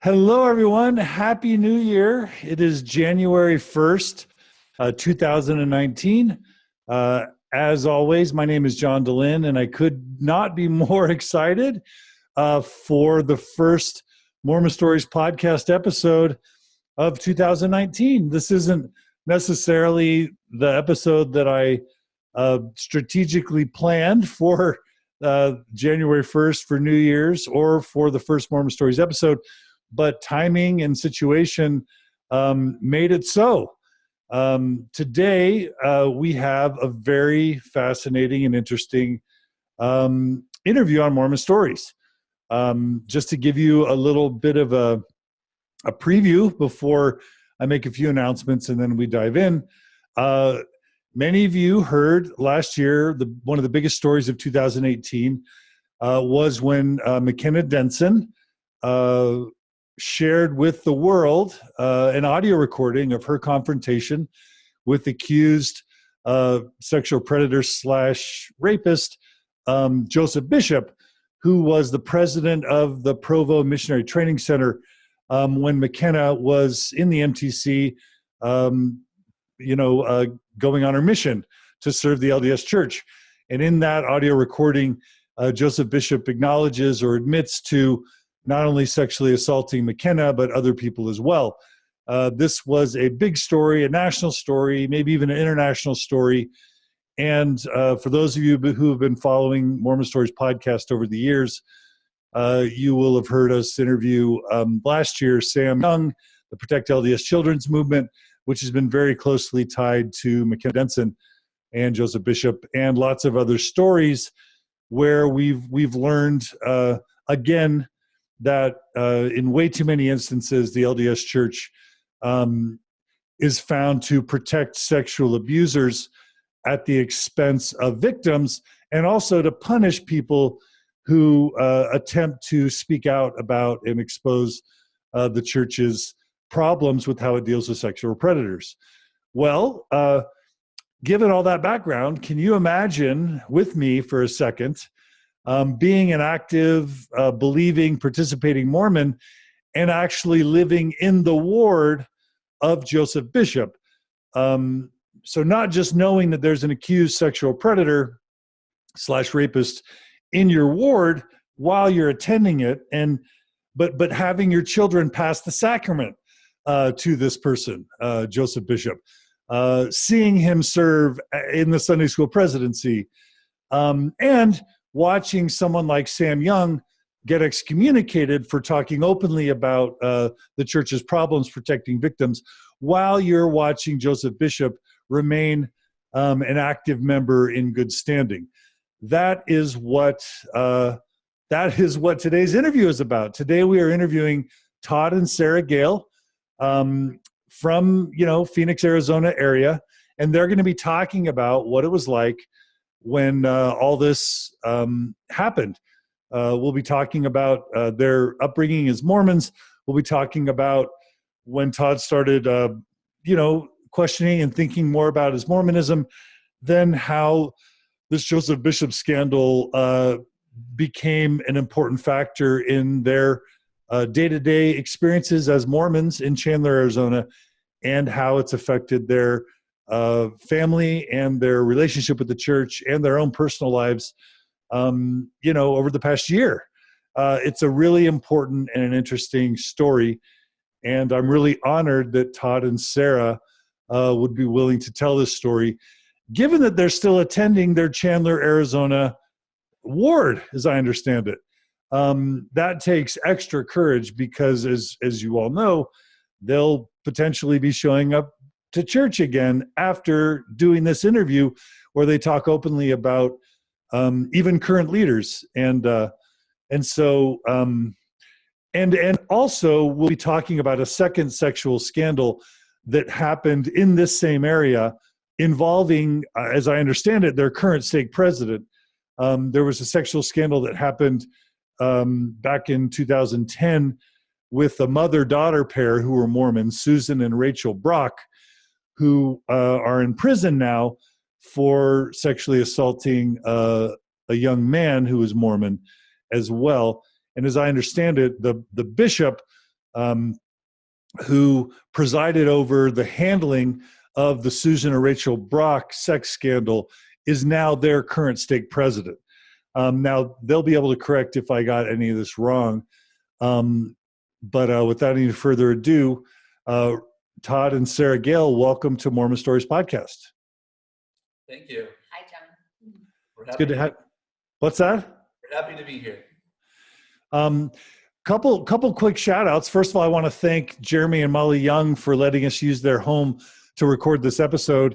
Hello, everyone. Happy New Year. It is January 1st, 2019. As always, my name is John DeLynn, and I could not be more excited for the first Mormon Stories podcast episode of 2019. This isn't necessarily the episode that I strategically planned for January 1st for New Year's or for the first Mormon Stories episode, but timing and situation made it so. Today, we have a very fascinating and interesting interview on Mormon Stories. Just to give you a little bit of a preview before I make a few announcements and then we dive in. Many of you heard last year, one of the biggest stories of 2018 was when McKenna Denson shared with the world an audio recording of her confrontation with accused sexual predator / rapist Joseph Bishop, who was the president of the Provo Missionary Training Center when McKenna was in the MTC, going on her mission to serve the LDS Church. And in that audio recording, Joseph Bishop acknowledges or admits to not only sexually assaulting McKenna, but other people as well. This was a big story, a national story, maybe even an international story. And for those of you who have been following Mormon Stories podcast over the years, you will have heard us interview last year Sam Young, the Protect LDS Children's Movement, which has been very closely tied to McKenna Denson and Joseph Bishop, and lots of other stories where we've learned again that in way too many instances, the LDS Church is found to protect sexual abusers at the expense of victims, and also to punish people who attempt to speak out about and expose the church's problems with how it deals with sexual predators. Well, given all that background, can you imagine with me for a second being an active, believing, participating Mormon and actually living in the ward of Joseph Bishop? So not just knowing that there's an accused sexual predator / rapist in your ward while you're attending it, but having your children pass the sacrament to this person, Joseph Bishop, seeing him serve in the Sunday school presidency, and watching someone like Sam Young get excommunicated for talking openly about the church's problems protecting victims, while you're watching Joseph Bishop remain an active member in good standing. That is what today's interview is about. Today we are interviewing Todd and Sarah Gale from Phoenix, Arizona area, and they're going to be talking about what it was like when all this happened. We'll be talking about their upbringing as Mormons. We'll be talking about when Todd started, questioning and thinking more about his Mormonism, then how this Joseph Bishop scandal became an important factor in their day-to-day experiences as Mormons in Chandler, Arizona, and how it's affected their family and their relationship with the church and their own personal lives, over the past year. It's a really important and an interesting story, and I'm really honored that Todd and Sarah would be willing to tell this story, given that they're still attending their Chandler, Arizona ward, as I understand it. That takes extra courage because, as you all know, they'll potentially be showing up to church again after doing this interview where they talk openly about even current leaders. And also we'll be talking about a second sexual scandal that happened in this same area involving, as I understand it, their current stake president. There was a sexual scandal that happened back in 2010 with a mother-daughter pair who were Mormons, Susan and Rachel Brock, who are in prison now for sexually assaulting a young man who was Mormon as well. And as I understand it, the bishop who presided over the handling of the Susan or Rachel Brock sex scandal, is now their current stake president. Now, they'll be able to correct if I got any of this wrong. But without any further ado, Todd and Sarah Gale, welcome to Mormon Stories Podcast. Thank you. Hi, John. It's good to have. What's that? We're happy to be here. Couple quick shout outs. First of all, I want to thank Jeremy and Molly Young for letting us use their home to record this episode.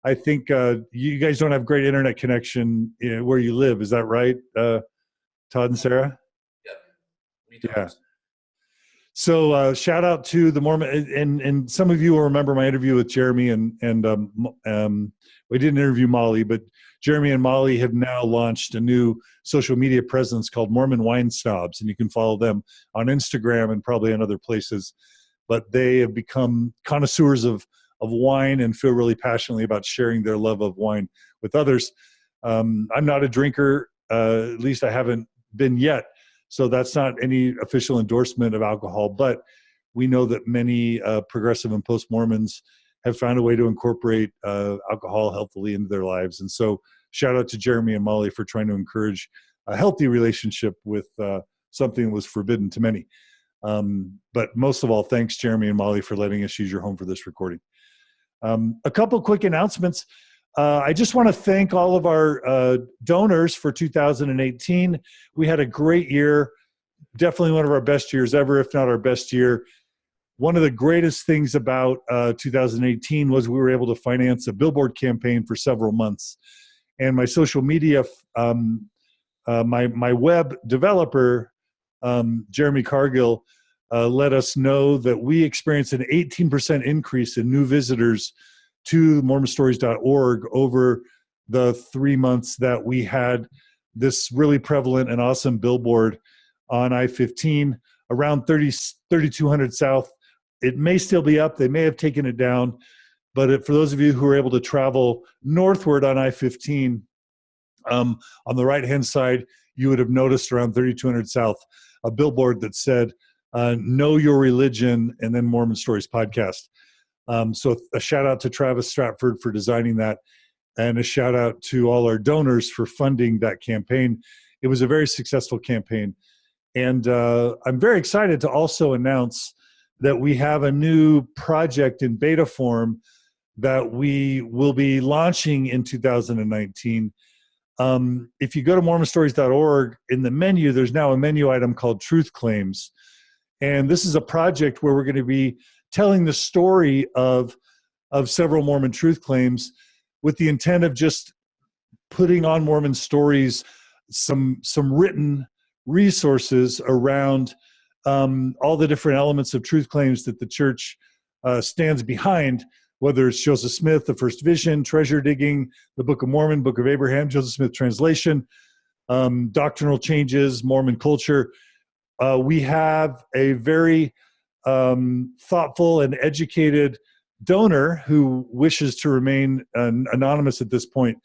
I think you guys don't have great internet connection where you live. Is that right, Todd and Sarah? Yep. We don't. Yeah. So shout out to the Mormon, and some of you will remember my interview with Jeremy and we didn't interview Molly, but Jeremy and Molly have now launched a new social media presence called Mormon Wine Snobs, and you can follow them on Instagram and probably on other places. But they have become connoisseurs of wine and feel really passionately about sharing their love of wine with others. I'm not a drinker, at least I haven't been yet. So that's not any official endorsement of alcohol, but we know that many progressive and post-Mormons have found a way to incorporate alcohol healthily into their lives. And so shout out to Jeremy and Molly for trying to encourage a healthy relationship with something that was forbidden to many. But most of all, thanks, Jeremy and Molly, for letting us use your home for this recording. A couple quick announcements. I just want to thank all of our donors for 2018. We had a great year, definitely one of our best years ever, if not our best year. One of the greatest things about 2018 was we were able to finance a billboard campaign for several months. And my social media, my web developer, Jeremy Cargill, let us know that we experienced an 18% increase in new visitors to mormonstories.org over the 3 months that we had this really prevalent and awesome billboard on I-15 around 3200 South. It may still be up. They may have taken it down. But for those of you who are able to travel northward on I-15, on the right-hand side, you would have noticed around 3200 South a billboard that said, know your religion, and then Mormon Stories Podcast. So a shout out to Travis Stratford for designing that, and a shout out to all our donors for funding that campaign. It was a very successful campaign. And I'm very excited to also announce that we have a new project in beta form that we will be launching in 2019. If you go to mormonstories.org, in the menu, there's now a menu item called Truth Claims. And this is a project where we're going to be telling the story of several Mormon truth claims with the intent of just putting on Mormon Stories some written resources around all the different elements of truth claims that the church stands behind, whether it's Joseph Smith, the First Vision, Treasure Digging, the Book of Mormon, Book of Abraham, Joseph Smith translation, doctrinal changes, Mormon culture. We have a very thoughtful and educated donor who wishes to remain anonymous at this point,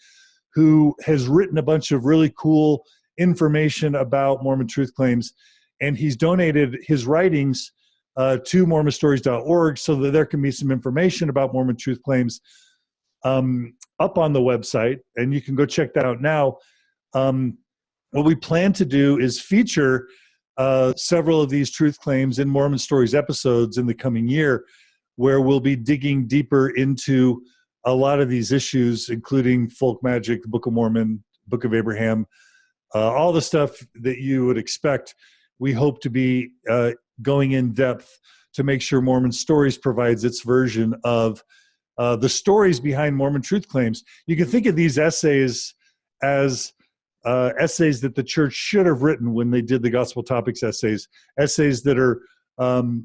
who has written a bunch of really cool information about Mormon truth claims, and he's donated his writings to mormonstories.org so that there can be some information about Mormon truth claims up on the website, and you can go check that out now. What we plan to do is feature several of these truth claims in Mormon Stories episodes in the coming year, where we'll be digging deeper into a lot of these issues, including folk magic, the Book of Mormon, Book of Abraham, all the stuff that you would expect. We hope to be going in depth to make sure Mormon Stories provides its version of the stories behind Mormon truth claims. You can think of these essays as essays that the church should have written when they did the Gospel Topics essays that are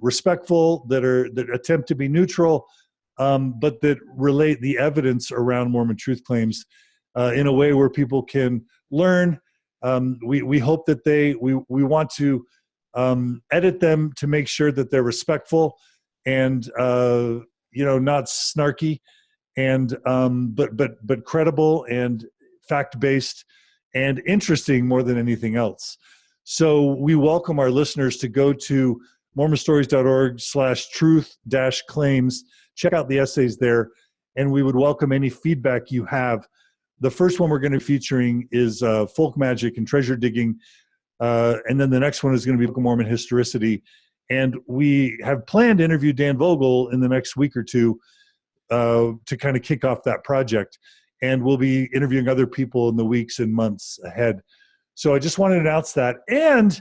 respectful, that attempt to be neutral, but that relate the evidence around Mormon truth claims in a way where people can learn. We hope that we want to edit them to make sure that they're respectful and not snarky, and but credible and fact-based and interesting more than anything else. So we welcome our listeners to go to mormonstories.org/truth-claims. Check out the essays there, and we would welcome any feedback you have. The first one we're going to be featuring is folk magic and treasure digging, and then the next one is going to be Book of Mormon historicity. And we have planned to interview Dan Vogel in the next week or two to kind of kick off that project. And we'll be interviewing other people in the weeks and months ahead. So I just wanted to announce that. And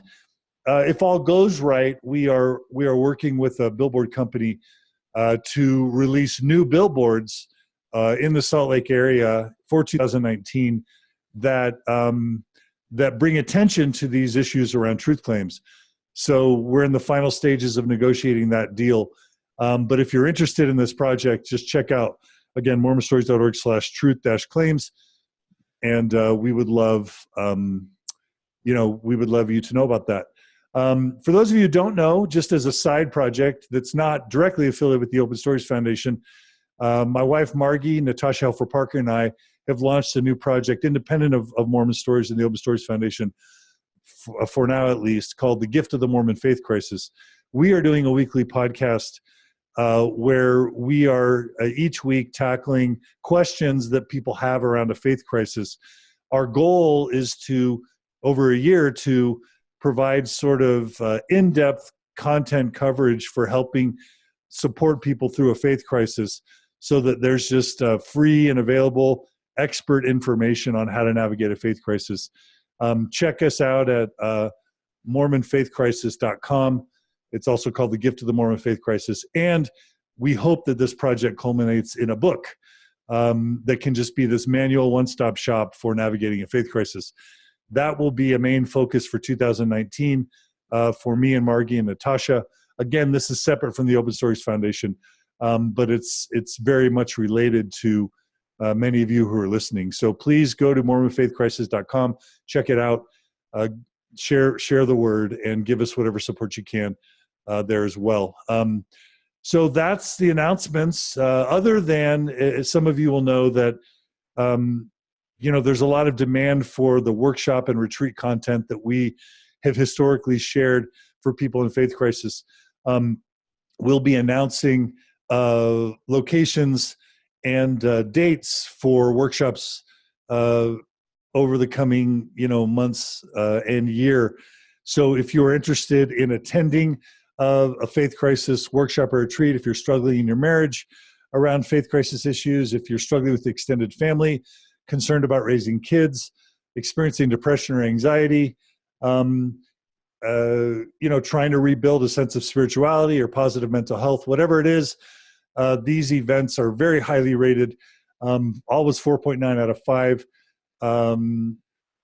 if all goes right, we are working with a billboard company to release new billboards in the Salt Lake area for 2019 that bring attention to these issues around truth claims. So we're in the final stages of negotiating that deal. But if you're interested in this project, just check out, again, mormonstories.org/truth-claims. And we would love, we would love you to know about that. For those of you who don't know, just as a side project that's not directly affiliated with the Open Stories Foundation, my wife, Margie, Natasha Helfer Parker, and I have launched a new project independent of Mormon Stories and the Open Stories Foundation, for now at least, called The Gift of the Mormon Faith Crisis. We are doing a weekly podcast where we are each week tackling questions that people have around a faith crisis. Our goal is to, over a year, to provide sort of in-depth content coverage for helping support people through a faith crisis, so that there's just free and available expert information on how to navigate a faith crisis. Check us out at mormonfaithcrisis.com. It's also called The Gift of the Mormon Faith Crisis. And we hope that this project culminates in a book that can just be this manual one-stop shop for navigating a faith crisis. That will be a main focus for 2019 for me and Margie and Natasha. Again, this is separate from the Open Stories Foundation, but it's very much related to many of you who are listening. So please go to mormonfaithcrisis.com, check it out, share the word, and give us whatever support you can there as well. So that's the announcements. Other than, some of you will know that there's a lot of demand for the workshop and retreat content that we have historically shared for people in faith crisis. We'll be announcing locations and dates for workshops over the coming months and year. So if you're interested in attending a faith crisis workshop or retreat, if you're struggling in your marriage around faith crisis issues, if you're struggling with the extended family, concerned about raising kids, experiencing depression or anxiety, trying to rebuild a sense of spirituality or positive mental health, whatever it is, these events are very highly rated, always 4.9 out of 5.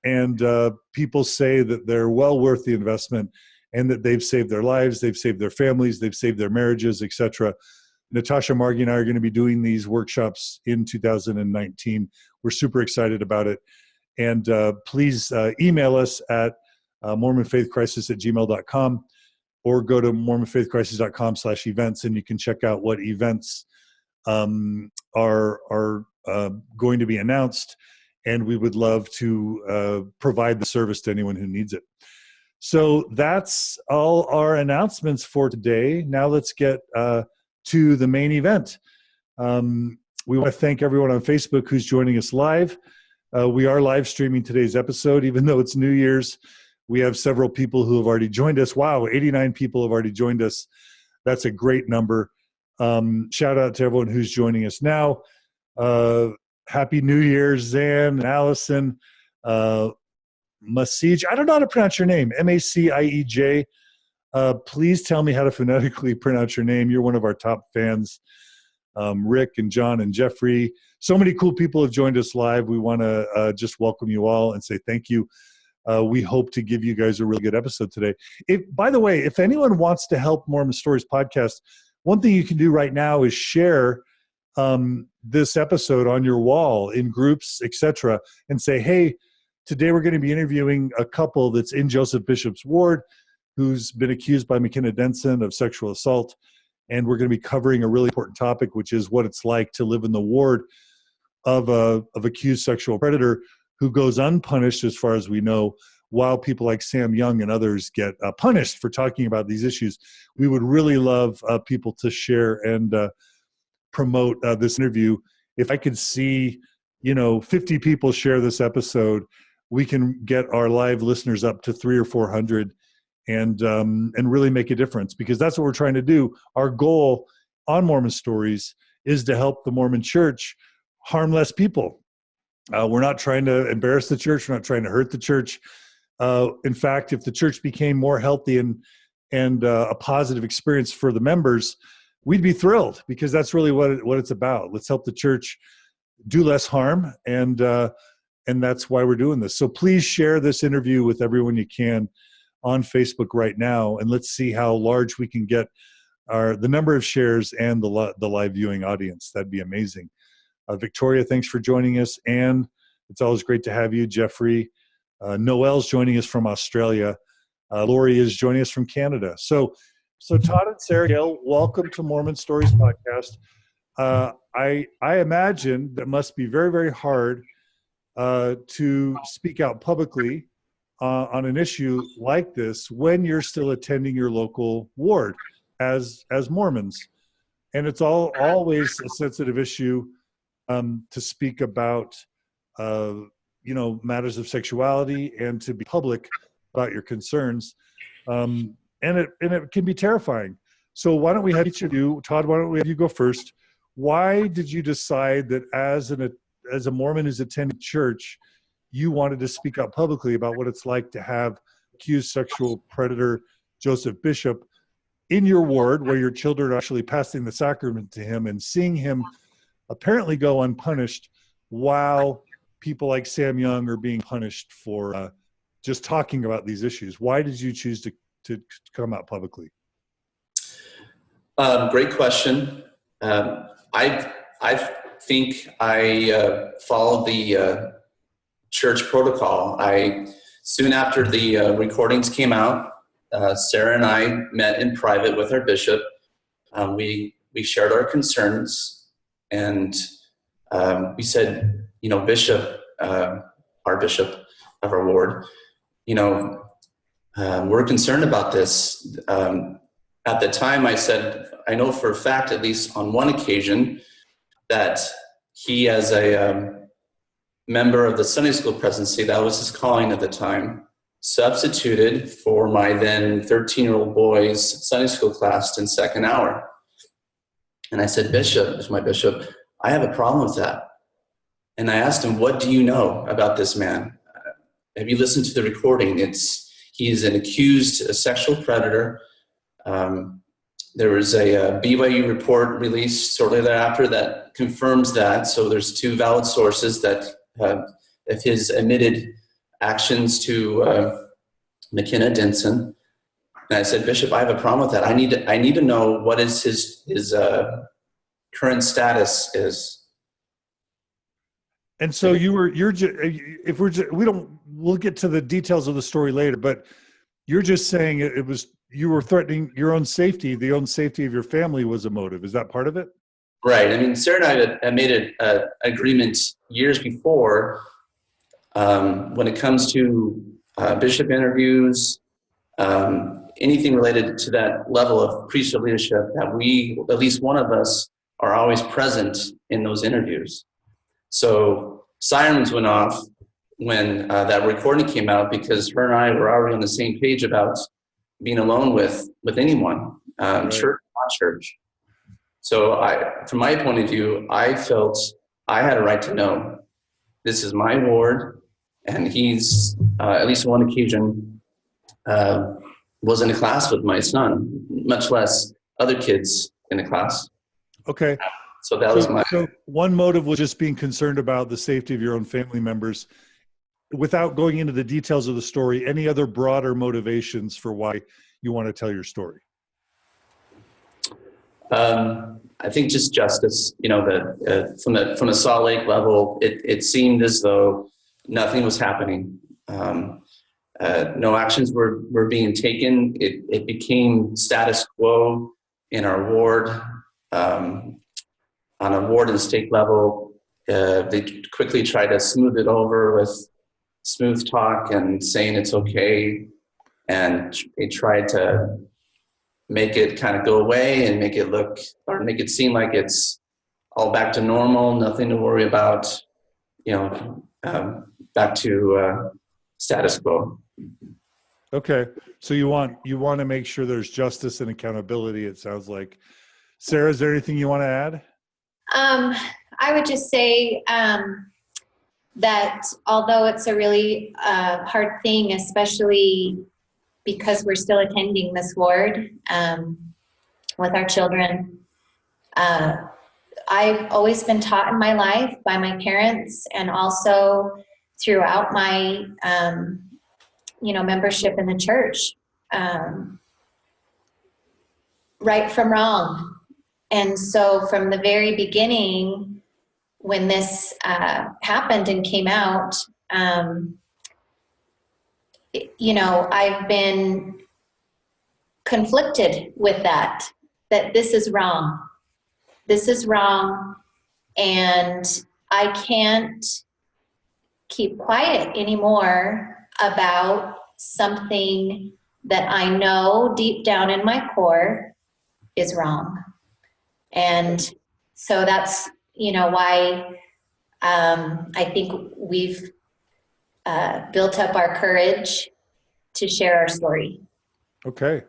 And people say that they're well worth the investment and that they've saved their lives, they've saved their families, they've saved their marriages, etc. Natasha, Margie, and I are going to be doing these workshops in 2019. We're super excited about it. And please email us at mormonfaithcrisis@gmail.com or go to mormonfaithcrisis.com/events, and you can check out what events are going to be announced. And we would love to provide the service to anyone who needs it. So that's all our announcements for today. Now let's get to the main event. We want to thank everyone on Facebook who's joining us live. We are live streaming today's episode, even though it's New Year's. We have several people who have already joined us. Wow, 89 people have already joined us. That's a great number. Shout out to everyone who's joining us now. Happy New Year, Zan, Allison, Masij. I don't know how to pronounce your name, Maciej. Please tell me how to phonetically pronounce your name. You're one of our top fans. Rick and John and Jeffrey. So many cool people have joined us live. We want to just welcome you all and say thank you. We hope to give you guys a really good episode today. By the way, if anyone wants to help Mormon Stories podcast, one thing you can do right now is share this episode on your wall in groups, etc., and say, hey, today we're going to be interviewing a couple that's in Joseph Bishop's ward who's been accused by McKenna Denson of sexual assault. And we're going to be covering a really important topic, which is what it's like to live in the ward of accused sexual predator who goes unpunished, as far as we know, while people like Sam Young and others get punished for talking about these issues. We would really love people to share and promote this interview. If I could see, 50 people share this episode, we can get our live listeners up to 300 or 400 and really make a difference, because that's what we're trying to do. Our goal on Mormon Stories is to help the Mormon Church harm less people. We're not trying to embarrass the church. We're not trying to hurt the church. In fact, if the church became more healthy and a positive experience for the members, we'd be thrilled, because that's really what it's about. Let's help the church do less harm, and that's why we're doing this. So please share this interview with everyone you can on Facebook right now, and let's see how large we can get the number of shares and the live viewing audience. That'd be amazing. Victoria, thanks for joining us, and it's always great to have you. Jeffrey, Noel's joining us from Australia. Lori is joining us from Canada. So Todd and Sarah Gale, welcome to Mormon Stories Podcast. I imagine that must be very, very hard to speak out publicly on an issue like this when you're still attending your local ward as Mormons. And it's always a sensitive issue to speak about, matters of sexuality and to be public about your concerns. And it can be terrifying. So why don't we have each of you, Todd, why don't we have you go first? Why did you decide that as a Mormon who's attended church, you wanted to speak out publicly about what it's like to have accused sexual predator Joseph Bishop in your ward, where your children are actually passing the sacrament to him and seeing him apparently go unpunished, while people like Sam Young are being punished for just talking about these issues? Why did you choose to come out publicly? Great question. I think I followed the church protocol. Soon after the recordings came out, Sarah and I met in private with our bishop. We shared our concerns, and we said, Bishop, our bishop of our ward, we're concerned about this. At the time, I said, I know for a fact, at least on one occasion, that he, as a member of the Sunday school presidency, that was his calling at the time, substituted for my then 13-year-old boy's Sunday school class in second hour. And I said, Bishop, as my bishop, I have a problem with that. And I asked him, what do you know about this man? Have you listened to the recording? He's an accused sexual predator. There was a BYU report released shortly thereafter that confirms that. So there's two valid sources that of his admitted actions to McKenna Denson. And I said, Bishop, I have a problem with that. I need to know what is his current status is. And so we'll get to the details of the story later, but you're just saying you were threatening your own safety, the own safety of your family was a motive. Is that part of it? Right. I mean, Sarah and I had made an agreement years before when it comes to bishop interviews, anything related to that level of priesthood leadership, that we, at least one of us, are always present in those interviews. So sirens went off when that recording came out, because her and I were already on the same page about being alone with anyone, right. Church, not church. So from my point of view, I felt I had a right to know. This is my ward, and he's, at least on one occasion, was in a class with my son, much less other kids in the class. Okay. So that was my... So one motive was just being concerned about the safety of your own family members. Without going into the details of the story, any other broader motivations for why you want to tell your story? I think just justice. From the Salt Lake level, it seemed as though nothing was happening. No actions were being taken. It became status quo in our ward. On a ward and state level, they quickly tried to smooth it over with smooth talk and saying it's okay. And they tried to make it kind of go away and make it seem like it's all back to normal, nothing to worry about, back to status quo. Okay. So you want to make sure there's justice and accountability, it sounds like. Sarah, is there anything you want to add? I would just say that although it's a really hard thing, especially because we're still attending this ward with our children, I've always been taught in my life by my parents and also throughout my membership in the church, right from wrong. And so from the very beginning, when this happened and came out, I've been conflicted with that this is wrong. This is wrong, and I can't keep quiet anymore about something that I know deep down in my core is wrong. And so that's, why I think we've built up our courage to share our story. Okay.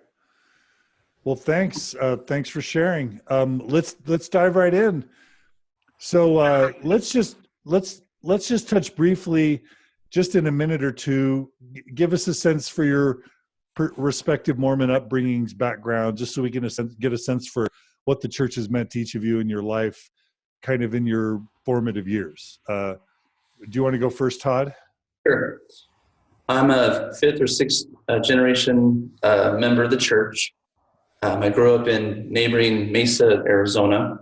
Well, thanks. Thanks for sharing. Let's dive right in. So let's just touch briefly, just in a minute or two, give us a sense for your respective Mormon upbringings, background, just so we can get a sense for what the church has meant to each of you in your life, kind of in your formative years. Do you want to go first, Todd? Sure. I'm a fifth or sixth generation member of the church. I grew up in neighboring Mesa, Arizona.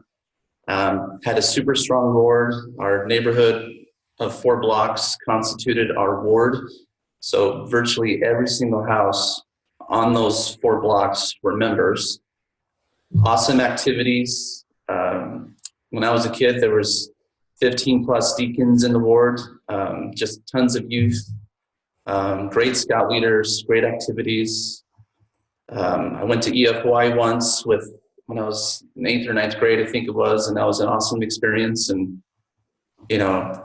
Had a super strong ward. Our neighborhood of 4 blocks constituted our ward. So virtually every single house on those 4 blocks were members. Awesome activities. When I was a kid, there was 15 plus deacons in the ward, just tons of youth, great scout leaders, great activities. I went to EFY once when I was in 8th or 9th grade, I think it was, and that was an awesome experience. And,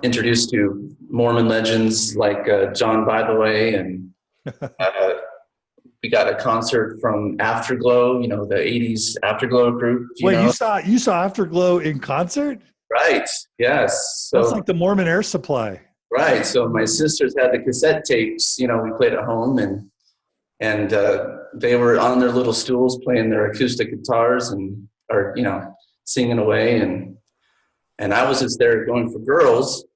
introduced to Mormon legends like John By the Way, and we got a concert from Afterglow, the 80s Afterglow group. Wait, you saw Afterglow in concert? Right. Yes. So, that's like the Mormon Air Supply. Right. So my sisters had the cassette tapes, we played at home, and they were on their little stools playing their acoustic guitars or singing away. And I was just there going for girls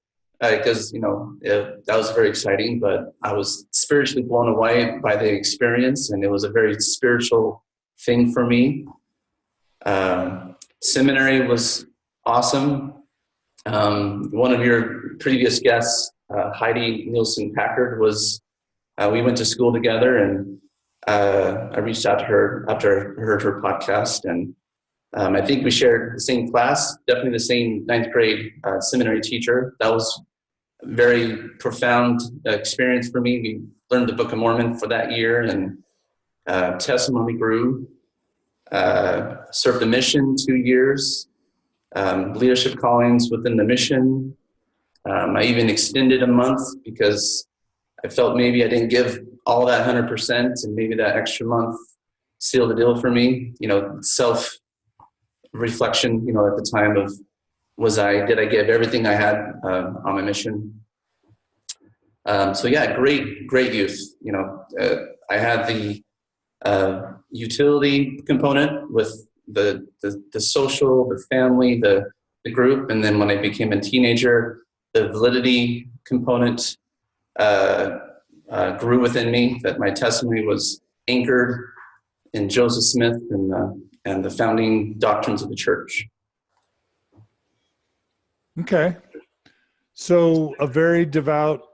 because, that was very exciting, but I was spiritually blown away by the experience, and it was a very spiritual thing for me. Seminary was awesome. One of your previous guests, Heidi Nielsen Packard, we went to school together, and I reached out to her after I heard her podcast, and I think we shared the same class, definitely the same 9th grade seminary teacher. That was a very profound experience for me. We learned the Book of Mormon for that year, and testimony grew. Served the mission 2 years, leadership callings within the mission. I even extended a month because I felt maybe I didn't give all that 100%, and maybe that extra month sealed the deal for me. Self-reflection, at the time of, did I give everything I had on my mission? Great youth. I had the utility component with the social, the family, the group, and then when I became a teenager, the validity component grew within me, that my testimony was anchored in Joseph Smith and the founding doctrines of the church. Okay. So a very devout,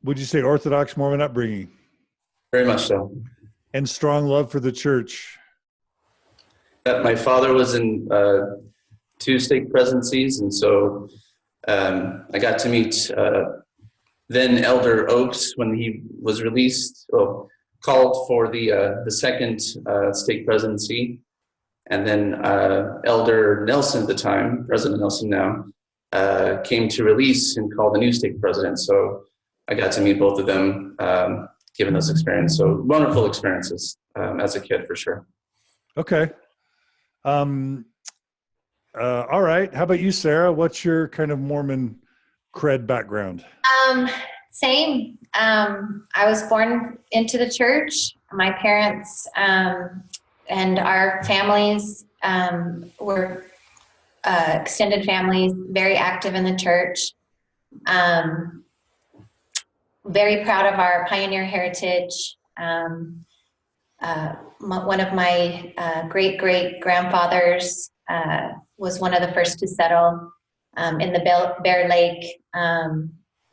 would you say Orthodox Mormon upbringing? Very much so. And strong love for the church. My father was in 2 stake presidencies, and so I got to meet then Elder Oakes, when he was released, called for the second stake presidency. And then Elder Nelson at the time, President Nelson now, came to release and called the new stake president. So I got to meet both of them, given those experiences. So wonderful experiences as a kid, for sure. Okay. All right. How about you, Sarah? What's your kind of Mormon cred background? Same. I was born into the church. My parents and our families were extended families, very active in the church. Very proud of our pioneer heritage. One of my great-great-grandfathers was one of the first to settle in the Bear Lake,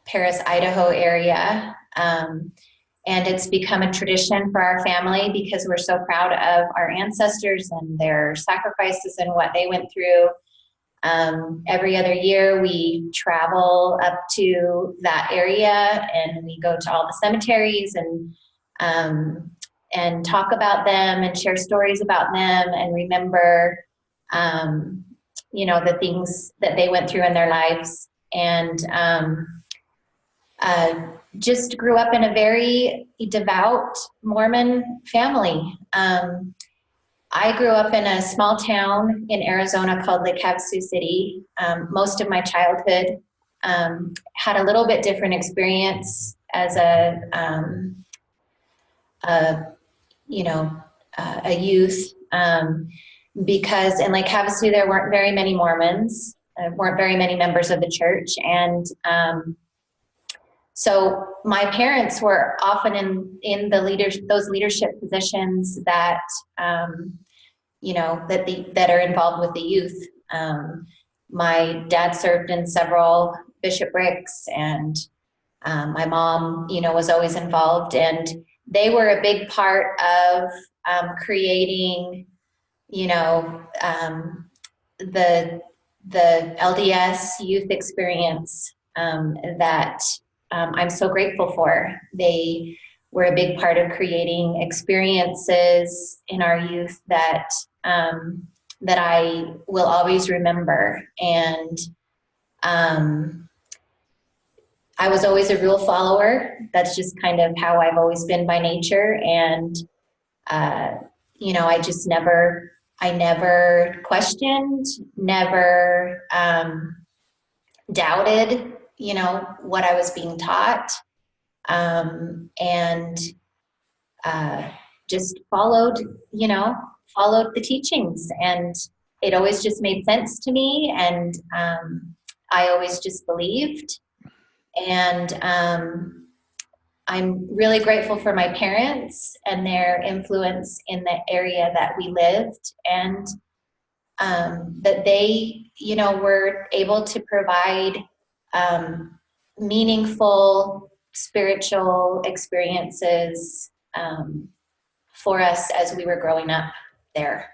Paris, Idaho area. And it's become a tradition for our family because we're so proud of our ancestors and their sacrifices and what they went through. Every other year we travel up to that area and we go to all the cemeteries and talk about them and share stories about them and remember, the things that they went through in their lives. And just grew up in a very devout Mormon family. I grew up in a small town in Arizona called Lake Havasu City. Most of my childhood had a little bit different experience as a youth, because in Lake Havasu there weren't very many Mormons, weren't very many members of the church, and so my parents were often in those leadership positions that that are involved with the youth. My dad served in several bishoprics, and my mom, was always involved, and they were a big part of creating, the LDS youth experience that I'm so grateful for. They were a big part of creating experiences in our youth that I will always remember. And I was always a rule follower. That's just kind of how I've always been by nature. And I never questioned, never doubted what I was being taught, and just followed the teachings, and it always just made sense to me, and I always just believed. And I'm really grateful for my parents and their influence in the area that we lived, and that they, were able to provide meaningful spiritual experiences for us as we were growing up there.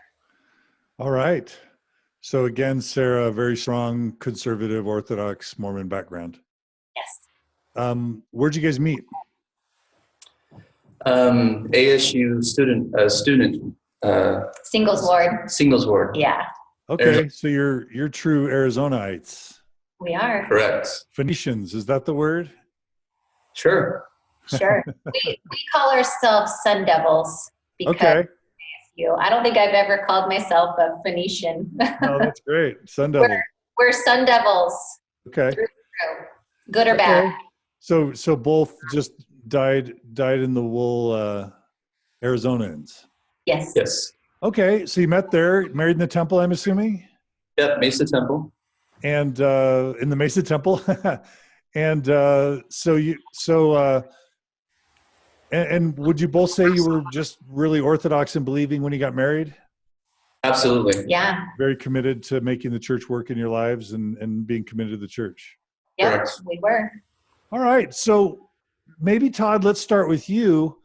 All right. So again, Sarah, a very strong conservative Orthodox Mormon background. Yes. Where'd you guys meet? ASU student. Singles Ward. Singles Ward. Yeah. Okay, Arizona. so you're true Arizonaites. We are. Correct. Phoenicians, is that the word? Sure. Sure. we call ourselves Sun Devils because Okay. I don't think I've ever called myself a Phoenician. Oh, that's great. Sun Devil. We're Sun Devils. Okay. Through. Good or bad. Okay. So both just dyed in the wool Arizonans. Yes. Yes. Okay, so you met there, married in the temple, I'm assuming? Yep. Mesa Temple. And in the Mesa Temple. And and would you both say you were just really Orthodox in believing when you got married? Absolutely. Yeah. Very committed to making the church work in your lives and being committed to the church. Yep, Correct. we were. All right. So maybe, Todd, let's start with you.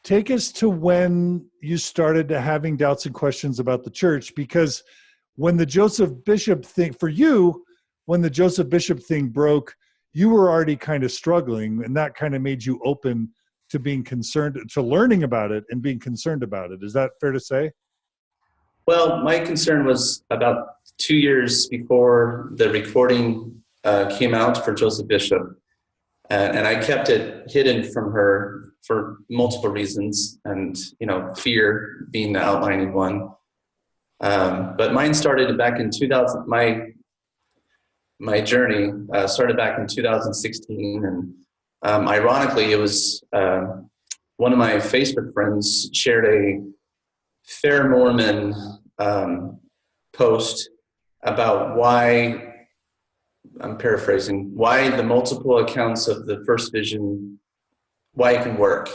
Take us to when you started having doubts and questions about the church, because when the Joseph Bishop thing broke, you were already kind of struggling, and that kind of made you open to being concerned, to learning about it and being concerned about it. Is that fair to say? Well, my concern was about 2 years before the recording came out for Joseph Bishop. And I kept it hidden from her for multiple reasons, and, fear being the outlining one. But mine started back in 2000. My journey started back in 2016, and ironically, it was one of my Facebook friends shared a Fair Mormon post about why, I'm paraphrasing, why the multiple accounts of the first vision, why it can work.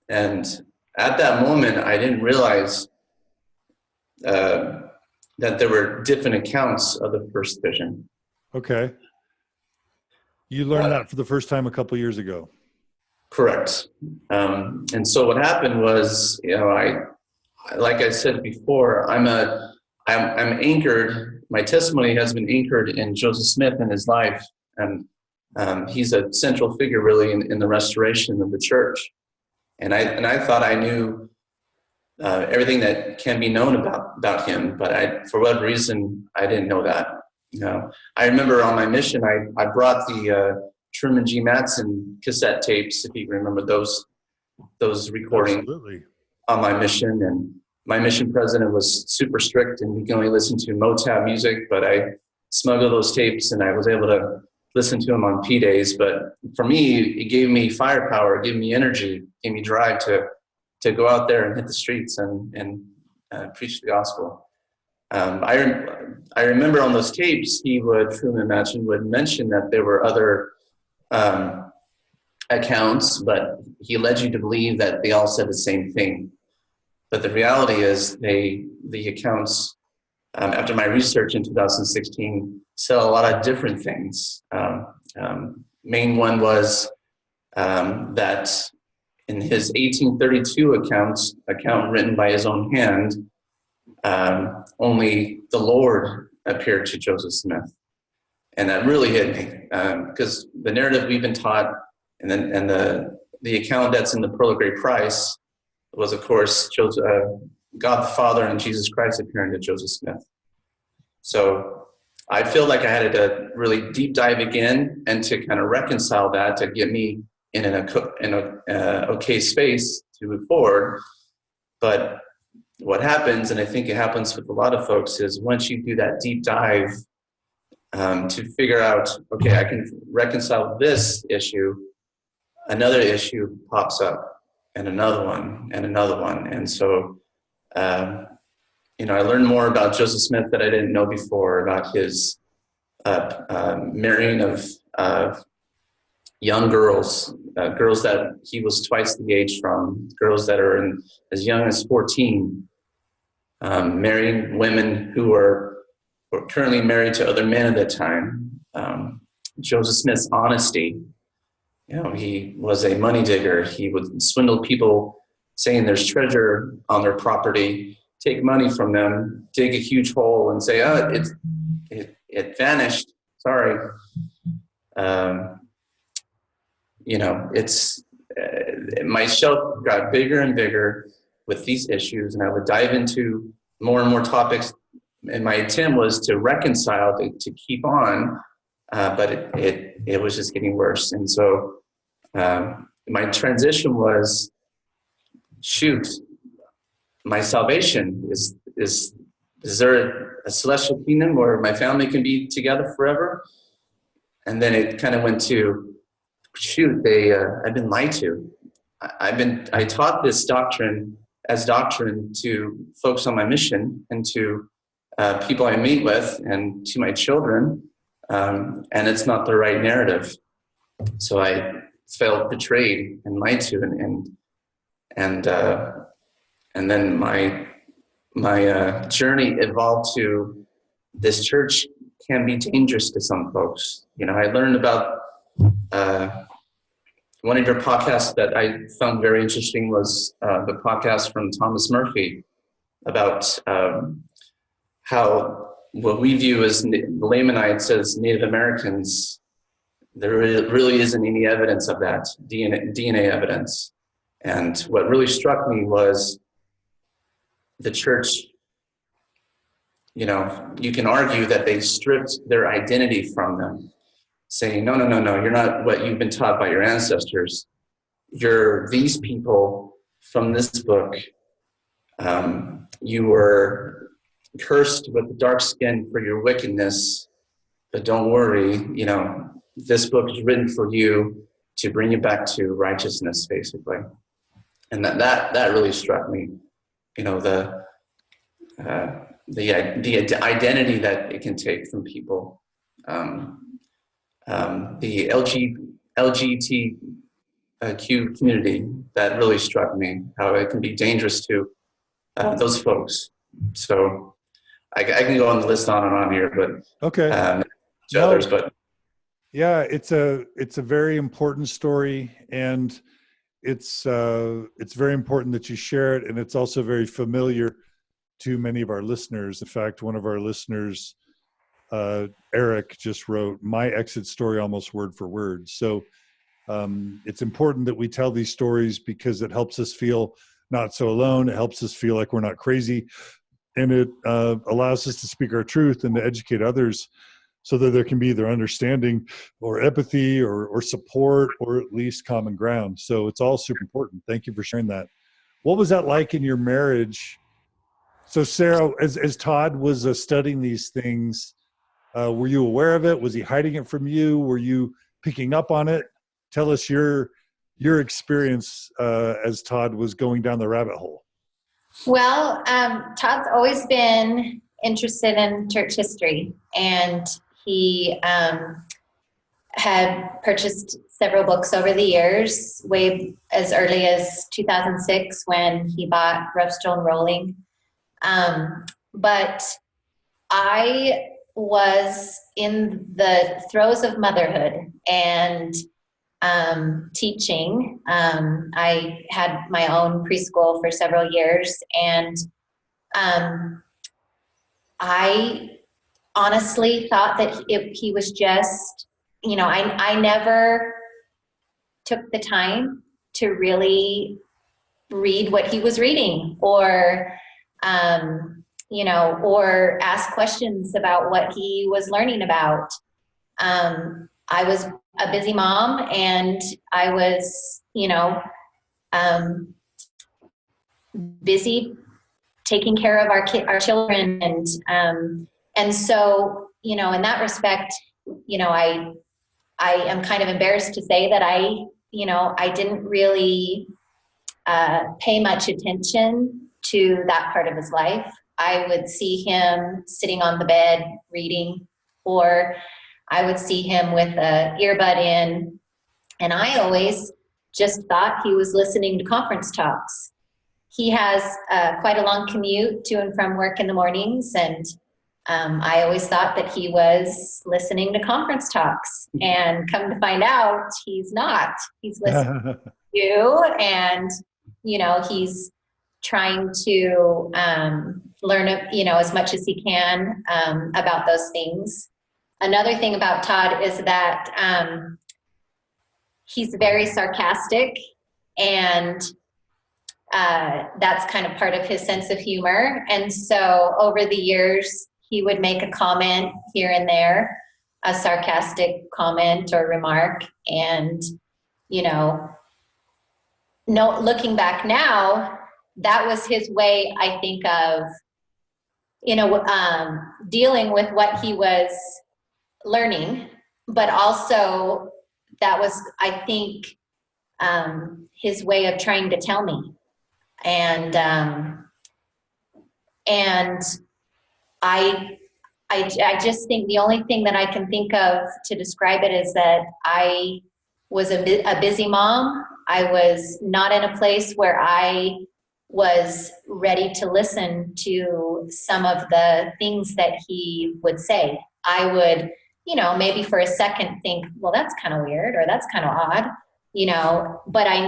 And at that moment, I didn't realize that there were different accounts of the first vision. Okay. You learned that for the first time a couple of years ago. Correct. And so what happened was, like I said before, I'm anchored. My testimony has been anchored in Joseph Smith and his life, and he's a central figure really in the restoration of the church. And I thought I knew everything that can be known about him, but for whatever reason I didn't know that. I remember on my mission I brought the Truman G. Mattson cassette tapes, if you remember those recordings. Absolutely. On my mission, and my mission president was super strict, and we can only listen to Motown music, but I smuggled those tapes and I was able to listen to them on P days. But for me, it gave me firepower, it gave me energy, gave me drive to go out there and hit the streets and preach the gospel. I remember on those tapes, Truman Mattson would mention that there were other accounts, but he led you to believe that they all said the same thing. But the reality is the accounts, after my research in 2016, said a lot of different things. Main one was that in his 1832 account written by his own hand, only the Lord appeared to Joseph Smith. And that really hit me, because the narrative we've been taught, and the account that's in the Pearl of Great Price was, of course, God the Father and Jesus Christ appearing to Joseph Smith. So I feel like I had to really deep dive again and to kind of reconcile that to get me in an okay space to move forward. But what happens, and I think it happens with a lot of folks, is once you do that deep dive to figure out, okay, I can reconcile this issue, another issue pops up, and another one, and another one. And so, I learned more about Joseph Smith that I didn't know before, about his marrying of young girls, girls that he was twice the age from, girls that are as young as 14, marrying women who were currently married to other men at that time. Joseph Smith's honesty. He was a money digger. He would swindle people saying there's treasure on their property, take money from them, dig a huge hole and say, it vanished. Sorry. My shelf got bigger and bigger with these issues, and I would dive into more and more topics. And my attempt was to reconcile, to keep on, but it was just getting worse. And so my transition was, my salvation is there a celestial kingdom where my family can be together forever? And then it kind of went to, I've been lied to. I taught this doctrine to folks on my mission and to people I meet with and to my children, and it's not the right narrative. So I felt betrayed and lied to, and then my journey evolved to, this church can be dangerous to some folks. I learned about one of your podcasts that I found very interesting was the podcast from Thomas Murphy about how what we view as the Lamanites as Native Americans, there really isn't any evidence of that, DNA evidence. And what really struck me was the church, you know, you can argue that they stripped their identity from them, saying, no, you're not what you've been taught by your ancestors. You're these people from this book. You were cursed with the dark skin for your wickedness, but don't worry, you know, this book is written for you to bring you back to righteousness, basically. And that really struck me, you know, the identity that it can take from people. The LGBTQ community, that really struck me, how it can be dangerous to those folks. So I can go on the list on and on here, but okay, to others, but yeah, it's a very important story, and it's very important that you share it, and it's also very familiar to many of our listeners. In fact, one of our listeners, Eric, just wrote my exit story almost word for word. So it's important that we tell these stories because it helps us feel not so alone. It helps us feel like we're not crazy, and it allows us to speak our truth and to educate others so that there can be either understanding or empathy or support or at least common ground. So it's all super important. Thank you for sharing that. What was that like in your marriage? So Sarah, as Todd was studying these things, were you aware of it? Was he hiding it from you? Were you picking up on it? Tell us your experience as Todd was going down the rabbit hole. Well, Todd's always been interested in church history, and he had purchased several books over the years, way as early as 2006 when he bought Rough Stone Rolling. But I was in the throes of motherhood and teaching. I had my own preschool for several years, and I honestly thought that he was just, you know, I never took the time to really read what he was reading, or you know, or ask questions about what he was learning about. I was a busy mom, and I was, you know, busy taking care of our children, and so, you know, in that respect, you know, I am kind of embarrassed to say that I didn't really pay much attention to that part of his life. I would see him sitting on the bed reading, or I would see him with an earbud in, and I always just thought he was listening to conference talks. He has quite a long commute to and from work in the mornings, and I always thought that he was listening to conference talks, and come to find out, he's not. He's listening to you, and, you know, he's trying to learn, you know, as much as he can about those things. Another thing about Todd is that he's very sarcastic, and that's kind of part of his sense of humor. And so over the years, he would make a comment here and there, a sarcastic comment or remark. And, you know, looking back now, that was his way, I think, of, you know, dealing with what he was learning, but also that was, I think, his way of trying to tell me. And I just think the only thing that I can think of to describe it is that I was a busy mom. I was not in a place where I was ready to listen to some of the things that he would say. I would, you know, maybe for a second think, well, that's kind of weird, or that's kind of odd, you know, but I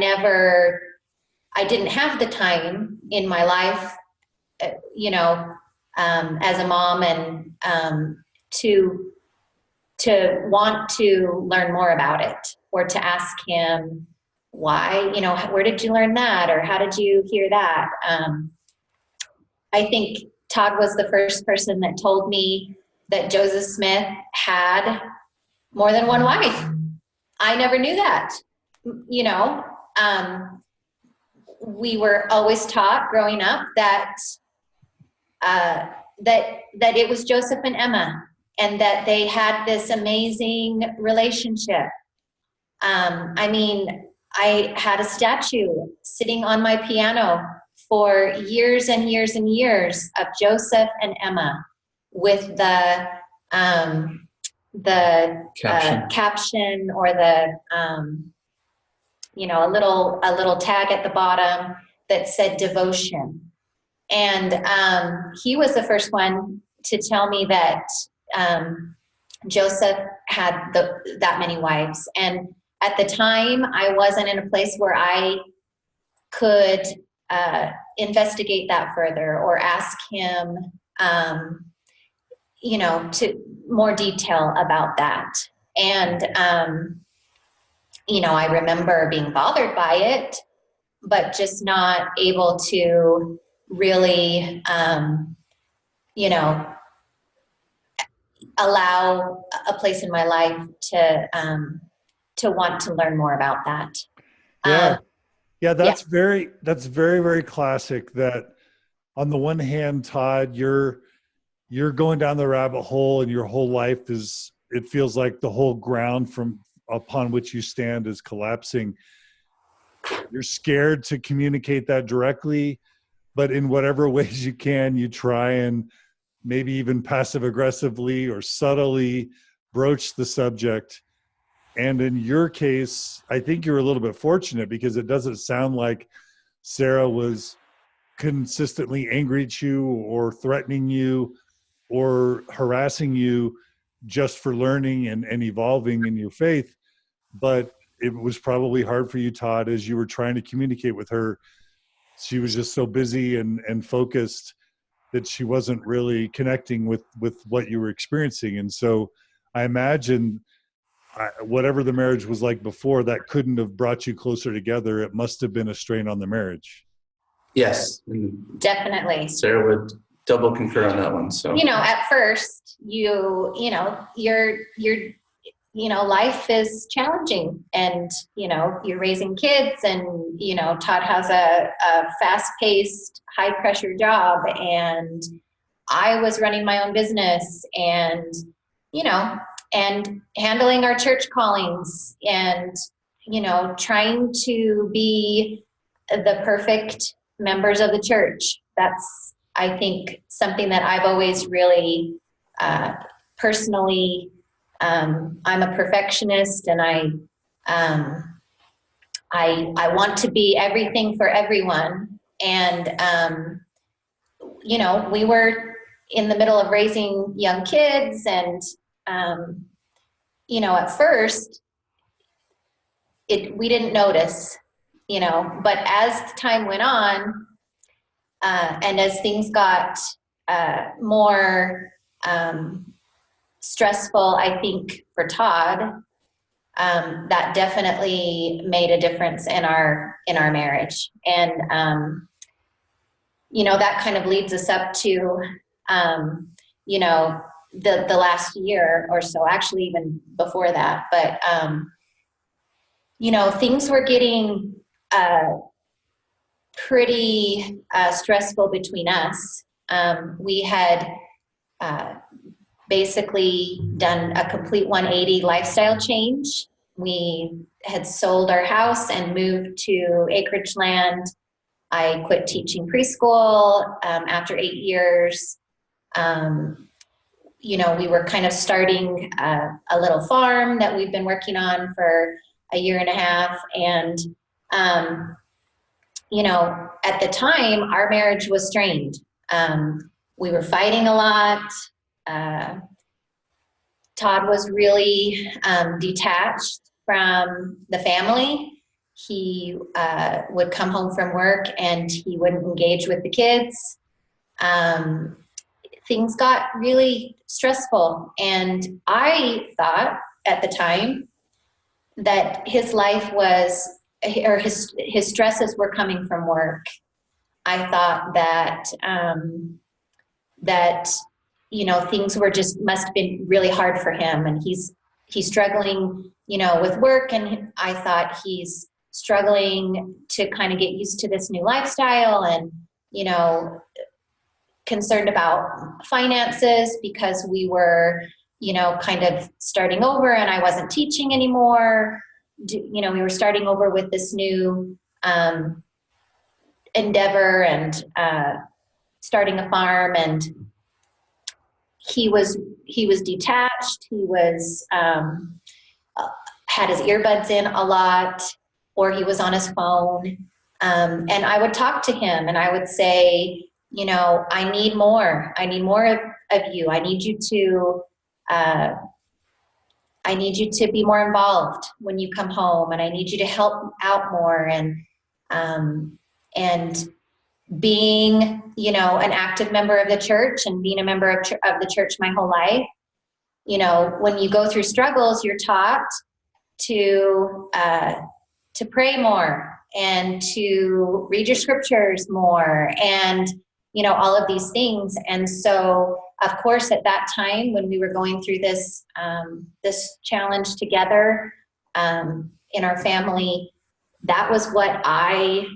didn't have the time in my life, you know, as a mom, and to to want to learn more about it, or to ask him why, where did you learn that? Or how did you hear that? I think Todd was the first person that told me that Joseph Smith had more than one wife. I never knew that. We were always taught growing up that it was Joseph and Emma, and that they had this amazing relationship. I had a statue sitting on my piano for years and years and years of Joseph and Emma, with the caption, or the a little tag at the bottom that said devotion. And he was the first one to tell me that Joseph had that many wives. And at the time, I wasn't in a place where I could investigate that further, or ask him, to more detail about that. And, I remember being bothered by it, but just not able to really, allow a place in my life to want to learn more about that. That's very, very classic. That on the one hand, Todd, you're going down the rabbit hole, and your whole life it feels like the whole ground upon which you stand is collapsing. You're scared to communicate that directly, but in whatever ways you can, you try and maybe even passive aggressively or subtly broach the subject. And in your case, I think you're a little bit fortunate, because it doesn't sound like Sarah was consistently angry at you or threatening you or harassing you just for learning and evolving in your faith. But it was probably hard for you, Todd, as you were trying to communicate with her. She was just so busy and focused that she wasn't really connecting with what you were experiencing. And so I imagine whatever the marriage was like before, that couldn't have brought you closer together. It must have been a strain on the marriage. Yes. Definitely. Sarah would double concur on that one. So, at first your life is challenging, and, you're raising kids, and, Todd has a fast-paced, high-pressure job, and I was running my own business, and, and handling our church callings, and, trying to be the perfect members of the church. That's, I think, something that I've always really personally, I'm a perfectionist, and I want to be everything for everyone. And, we were in the middle of raising young kids, and, at first we didn't notice, but as time went on, and as things got more stressful, I think, for Todd, that definitely made a difference in our marriage. And that kind of leads us up to the last year or so, actually even before that. But things were getting pretty stressful between us. We had basically done a complete 180 lifestyle change. We had sold our house and moved to acreage land. I quit teaching preschool after 8 years. We were kind of starting a little farm that we've been working on for a year and a half. And, at the time, our marriage was strained. We were fighting a lot. Todd was really detached from the family. He would come home from work and he wouldn't engage with the kids. things got really stressful. And I thought at the time that his life was, or his stresses were coming from work. I thought that, things were must have been really hard for him. And he's struggling, with work. And I thought he's struggling to kind of get used to this new lifestyle, and, concerned about finances because we were, kind of starting over, and I wasn't teaching anymore. We were starting over with this new endeavor, and starting a farm, and he was detached. He was had his earbuds in a lot, or he was on his phone. And I would talk to him, and I would say, I need more. I need more of you. I need you to be more involved when you come home, and I need you to help out more. And being, an active member of the church, and being a member of the church my whole life, when you go through struggles, you're taught to pray more, and to read your scriptures more, and, all of these things. And so, of course, at that time when we were going through this challenge together in our family, that was what I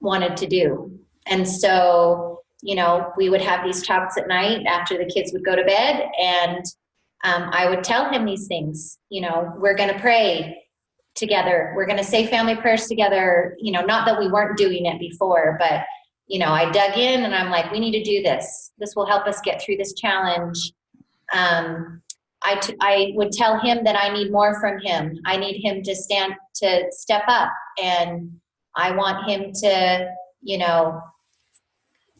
wanted to do. And so, we would have these talks at night after the kids would go to bed, and I would tell him these things. We're going to pray together. We're going to say family prayers together. Not that we weren't doing it before, but, I dug in, and I'm like, we need to do this. This will help us get through this challenge. I would tell him that I need more from him. I need him to step up, and I want him to,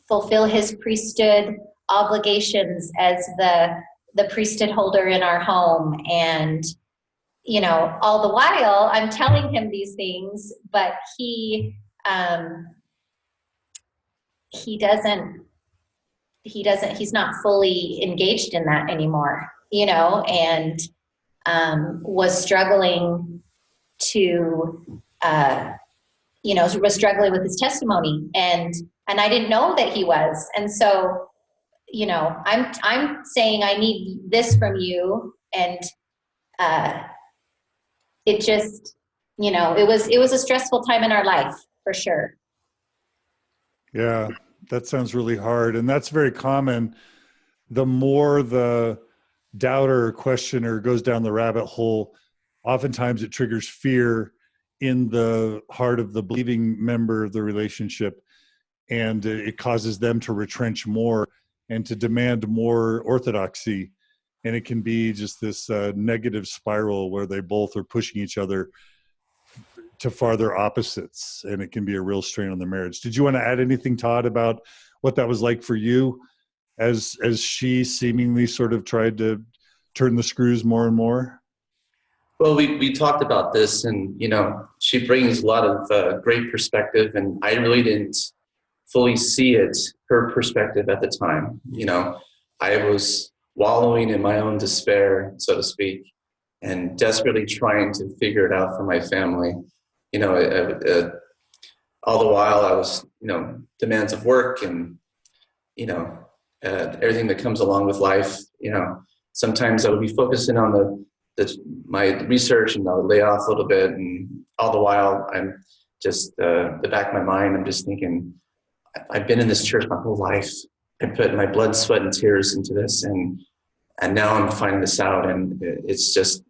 fulfill his priesthood obligations as the priesthood holder in our home. And, all the while I'm telling him these things, but he's not fully engaged in that anymore, and was struggling was struggling with his testimony, and I didn't know that he was. And so, I'm saying I need this from you, and it just, it was a stressful time in our life for sure. Yeah, that sounds really hard. And that's very common. The more the doubter or questioner goes down the rabbit hole, oftentimes it triggers fear in the heart of the believing member of the relationship. And it causes them to retrench more and to demand more orthodoxy. And it can be just this negative spiral where they both are pushing each other to farther opposites, and it can be a real strain on the marriage. Did you want to add anything, Todd, about what that was like for you as she seemingly sort of tried to turn the screws more and more? Well, we talked about this, and, she brings a lot of great perspective, and I really didn't fully see her perspective at the time. I was wallowing in my own despair, so to speak, and desperately trying to figure it out for my family. All the while I was, demands of work and, everything that comes along with life. Sometimes I would be focusing on my research, and I would lay off a little bit, and all the while I'm just, the back of my mind, I'm just thinking, I've been in this church my whole life. I put my blood, sweat, and tears into this, and now I'm finding this out, and it's just,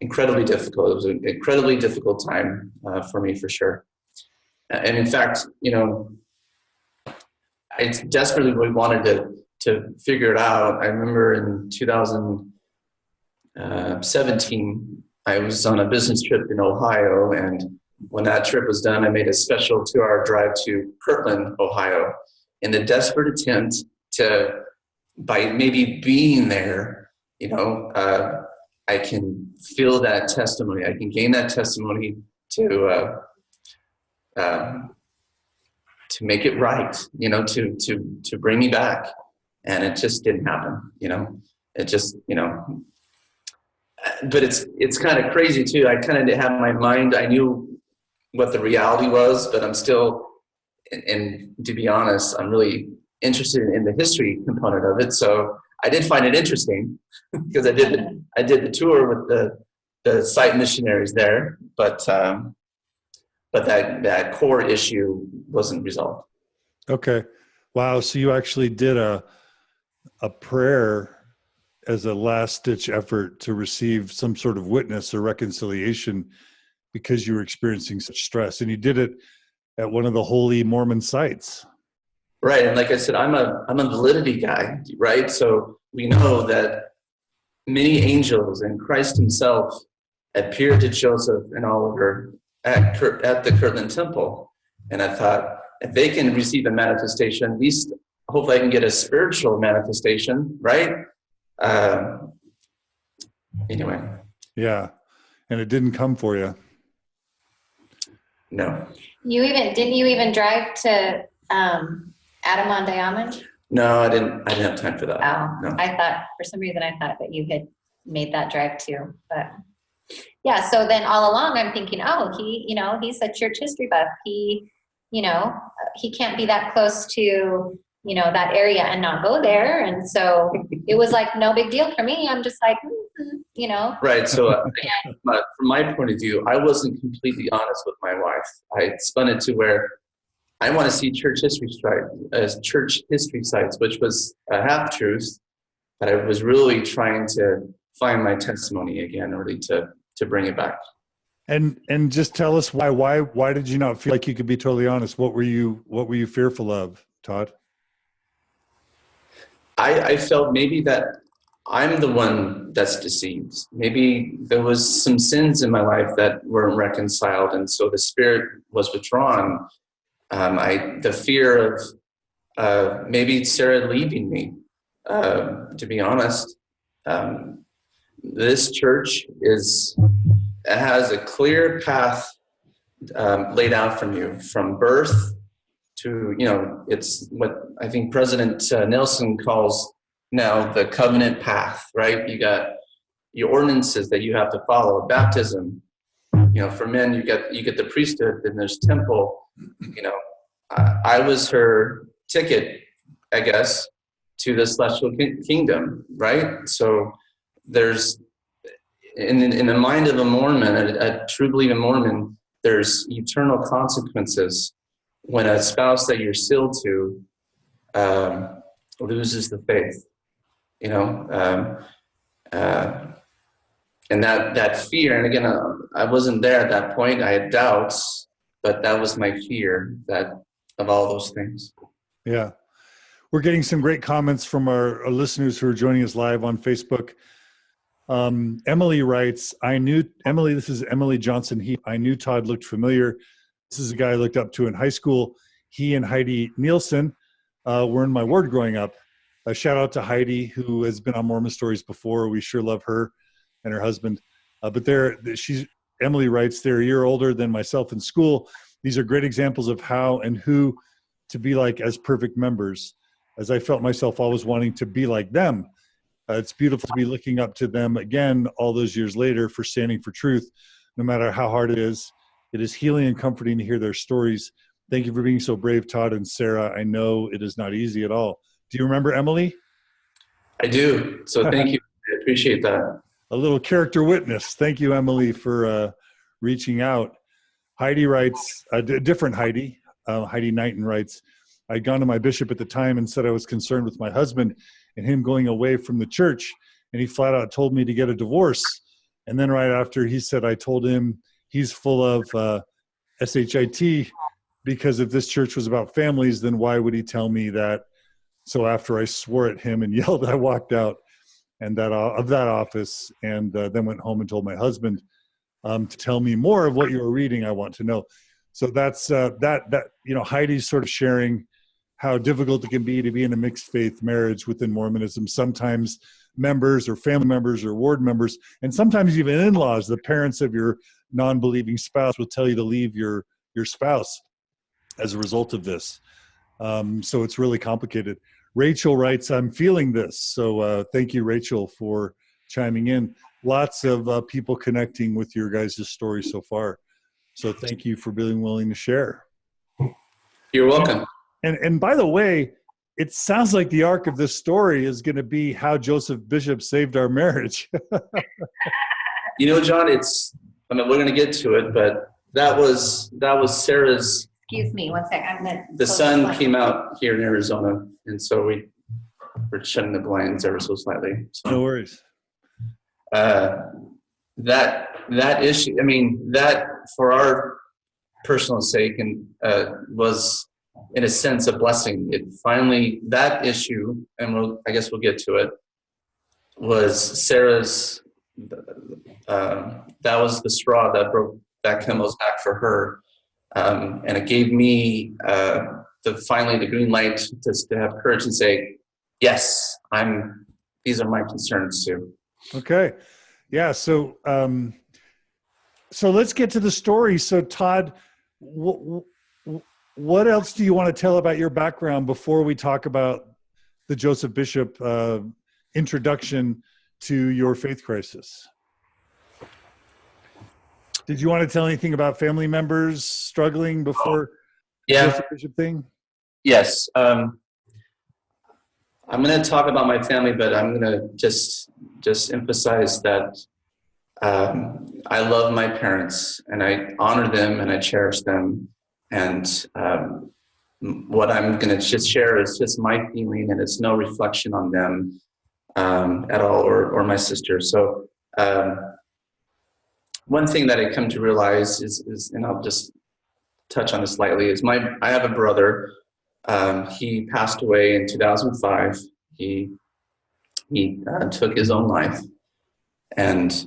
incredibly difficult. It was an incredibly difficult time for me, for sure. And in fact, I desperately wanted to figure it out. I remember in 2017, I was on a business trip in Ohio, and when that trip was done, I made a special 2-hour drive to Kirtland, Ohio, in the desperate attempt to, by maybe being there, I can feel that testimony. I can gain that testimony to make it right, to bring me back. And it just didn't happen, it just, but it's kind of crazy too. I kind of didn't have my mind. I knew what the reality was, but I'm still, and to be honest, I'm really interested in the history component of it. So I did find it interesting because I did the tour with the site missionaries there, but that core issue wasn't resolved. Okay. Wow. So you actually did a prayer as a last ditch effort to receive some sort of witness or reconciliation because you were experiencing such stress, and you did it at one of the holy Mormon sites. Right. And like I said, I'm a validity guy, right? So we know that many angels and Christ himself appeared to Joseph and Oliver at the Kirtland Temple. And I thought, if they can receive a manifestation, at least hopefully I can get a spiritual manifestation, right? Anyway. Yeah. And it didn't come for you. No. Didn't you even drive to Adam on Diamond? No, I didn't have time for that. Oh, no. I thought, for some reason, I thought that you had made that drive too. But yeah, so then all along I'm thinking, oh, he's a church history buff. He can't be that close to, that area and not go there. And so it was like no big deal for me. I'm just like, Right. So from my point of view, I wasn't completely honest with my wife. I spun it to where I want to see church history sites, which was a half truth, but I was really trying to find my testimony again, really to bring it back. And just tell us why did you not feel like you could be totally honest? What were you fearful of, Todd? I felt maybe that I'm the one that's deceived. Maybe there was some sins in my life that weren't reconciled, and so the spirit was withdrawn. The fear of maybe Sarah leaving me, to be honest. This church has a clear path laid out from you, from birth to, it's what I think President Nelson calls now the covenant path, right? You got your ordinances that you have to follow. Baptism, for men, you get the priesthood, then there's temple. I was her ticket, I guess, to the celestial kingdom, right? So there's, in the mind of a Mormon, a true believing Mormon, there's eternal consequences when a spouse that you're sealed to loses the faith, and that fear. And again, I wasn't there at that point. I had doubts, but that was my fear of all those things. Yeah. We're getting some great comments from our listeners who are joining us live on Facebook. Emily writes, this is Emily Johnson. I knew Todd looked familiar. This is a guy I looked up to in high school. He and Heidi Nielsen were in my ward growing up. A shout out to Heidi, who has been on Mormon Stories before. We sure love her and her husband. Emily writes, they're a year older than myself in school. These are great examples of how and who to be like as perfect members, as I felt myself always wanting to be like them. It's beautiful to be looking up to them again all those years later for standing for truth, no matter how hard it is. It is healing and comforting to hear their stories. Thank you for being so brave, Todd and Sarah. I know it is not easy at all. Do you remember Emily? I do. So thank you. I appreciate that. A little character witness. Thank you, Emily, for reaching out. Heidi writes, a different Heidi, Heidi Knighton writes, I'd gone to my bishop at the time and said I was concerned with my husband and him going away from the church. And he flat out told me to get a divorce. And then right after he said, I told him he's full of SHIT, because if this church was about families, then why would he tell me that? So after I swore at him and yelled, I walked out of that office and then went home and told my husband to tell me more of what you were reading. I want to know. So that's Heidi's sort of sharing how difficult it can be to be in a mixed faith marriage within Mormonism. Sometimes members or family members or ward members, and sometimes even in-laws, the parents of your non-believing spouse will tell you to leave your spouse. as a result of this. So it's really complicated. Rachel writes, I'm feeling this. So thank you, Rachel, for chiming in. Lots of people connecting with your guys' story so far. So thank you for being willing to share. You're welcome. And by the way, it sounds like the arc of this story is going to be how Joseph Bishop saved our marriage. You know, John, we're going to get to it, but that was Sarah's. Excuse me, one second. The sun came out here in Arizona, and so we're shutting the blinds ever so slightly. So, no worries. That issue, I mean, that for our personal sake and was in a sense a blessing. It finally, that issue, and I guess we'll get to it, was Sarah's, that was the straw that broke that camel's back for her. And it gave me finally the green light to have courage and say, yes, these are my concerns too. Okay. Yeah. So let's get to the story. So Todd, what else do you want to tell about your background before we talk about the Joseph Bishop introduction to your faith crisis? Did you want to tell anything about family members struggling before the Joseph Bishop thing? Yes. I'm going to talk about my family, but I'm going to just emphasize that I love my parents and I honor them and I cherish them. And what I'm going to just share is just my feeling, and it's no reflection on them at all, or my sister. So one thing that I come to realize is, and I'll just touch on this slightly, is I have a brother. He passed away in 2005. He took his own life. And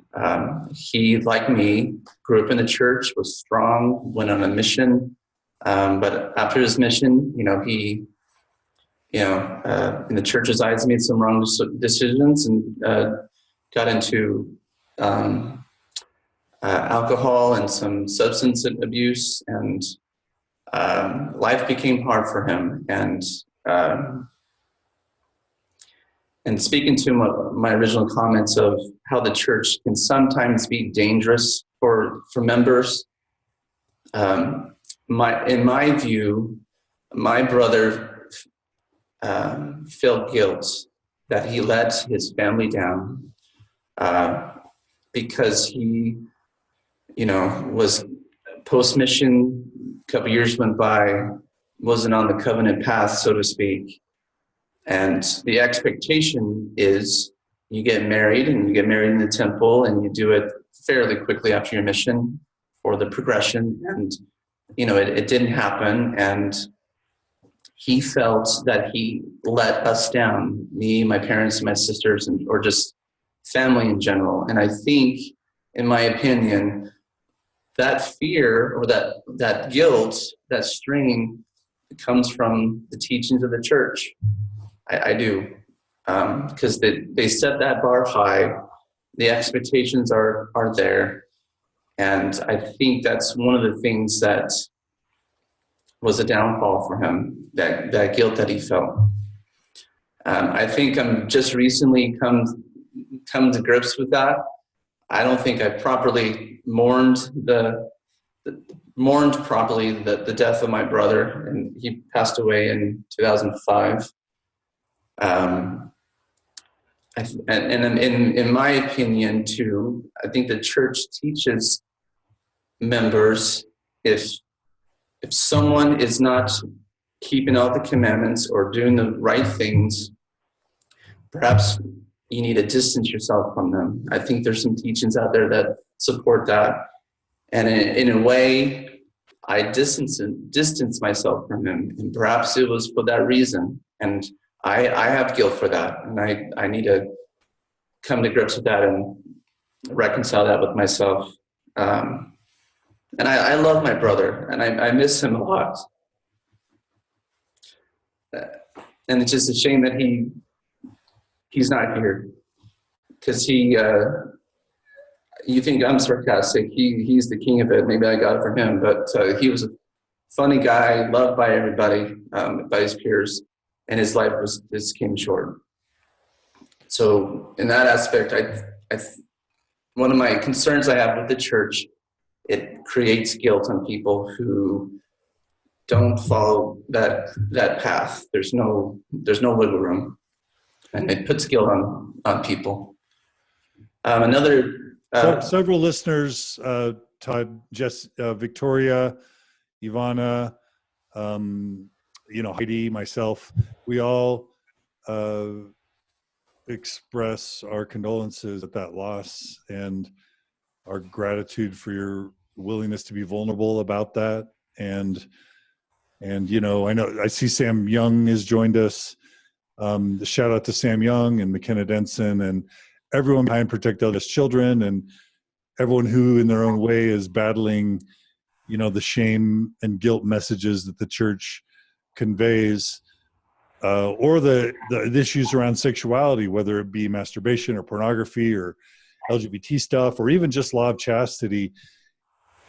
he, like me, grew up in the church, was strong, went on a mission. But after his mission, he, in the church's eyes, made some wrong decisions and got into alcohol and some substance abuse, and life became hard for him. And speaking to my original comments of how the church can sometimes be dangerous for members, in my view, my brother felt guilt that he let his family down because he, was post-mission. A couple years went by, wasn't on the covenant path, so to speak. And the expectation is you get married, and you get married in the temple, and you do it fairly quickly after your mission for the progression. And, it didn't happen. And he felt that he let us down, me, my parents, my sisters, or just family in general. And I think, in my opinion, that fear or that guilt, that strain comes from the teachings of the church. I do, because they set that bar high. The expectations are there, and I think that's one of the things that was a downfall for him. That guilt that he felt. I think I'm just recently come to grips with that. I don't think I properly mourned the death of my brother, and he passed away in 2005. And in my opinion too, I think the church teaches members, if someone is not keeping all the commandments or doing the right things, perhaps you need to distance yourself from them. I think there's some teachings out there that support that. And in a way, I distance myself from him. And perhaps it was for that reason. And I have guilt for that. And I need to come to grips with that and reconcile that with myself. And I love my brother, and I miss him a lot. And it's just a shame that he's not here, because you think I'm sarcastic. He's the king of it. Maybe I got it from him, but he was a funny guy, loved by everybody, by his peers, and his life just came short. So in that aspect, one of my concerns I have with the church, it creates guilt on people who don't follow that path. There's no wiggle room, and it puts guilt on people. Several listeners, Todd, Jess, Victoria, Ivana, Heidi, myself, we all express our condolences at that loss and our gratitude for your willingness to be vulnerable about that. And I know I see Sam Young has joined us. The shout out to Sam Young and McKenna Denson and everyone behind Protect LGBTQ Children and everyone who in their own way is battling, the shame and guilt messages that the church conveys, or the issues around sexuality, whether it be masturbation or pornography or LGBT stuff, or even just law of chastity.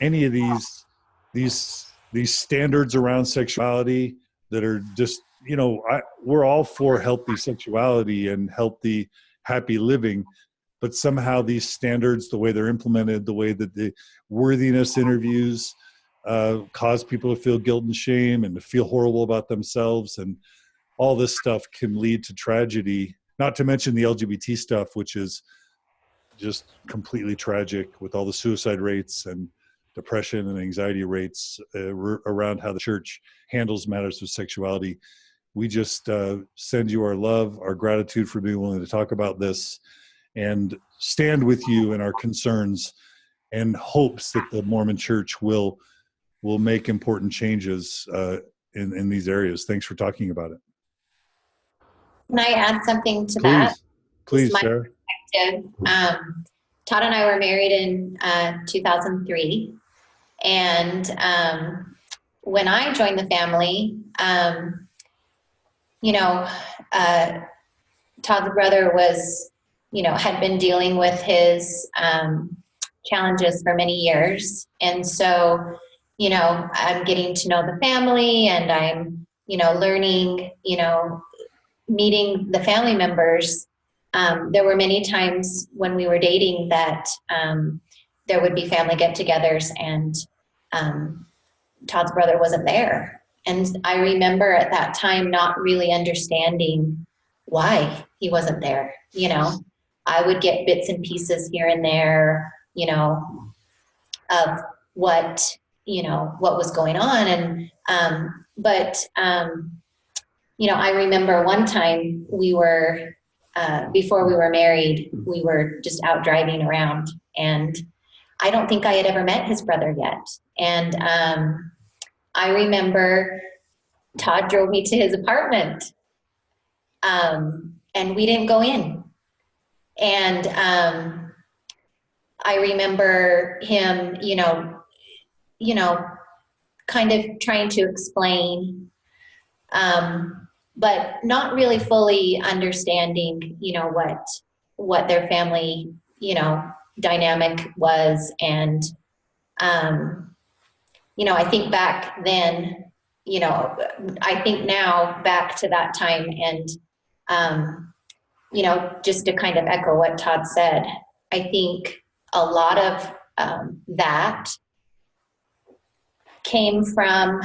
Any of these standards around sexuality that are just, we're all for healthy sexuality and healthy, happy living, but somehow these standards, the way they're implemented, the way that the worthiness interviews cause people to feel guilt and shame and to feel horrible about themselves, and all this stuff can lead to tragedy, not to mention the LGBT stuff, which is just completely tragic with all the suicide rates and depression and anxiety rates around how the church handles matters of sexuality. We just send you our love, our gratitude for being willing to talk about this and stand with you in our concerns, and hopes that the Mormon Church will make important changes in these areas. Thanks for talking about it. Can I add something to that? Please, Sarah. Todd and I were married in 2003. And when I joined the family, Todd's brother was, had been dealing with his challenges for many years. And so, I'm getting to know the family, and I'm, learning, meeting the family members. There were many times when we were dating that there would be family get-togethers, and Todd's brother wasn't there. And I remember at that time not really understanding why he wasn't there. I would get bits and pieces here and there, of what was going on. And, I remember one time we were, before we were married, we were just out driving around, and I don't think I had ever met his brother yet. And I remember Todd drove me to his apartment, and we didn't go in. And I remember him, kind of trying to explain, but not really fully understanding, what their family, dynamic was. And, I think back then, I think now back to that time, and, just to kind of echo what Todd said, I think a lot of that came from,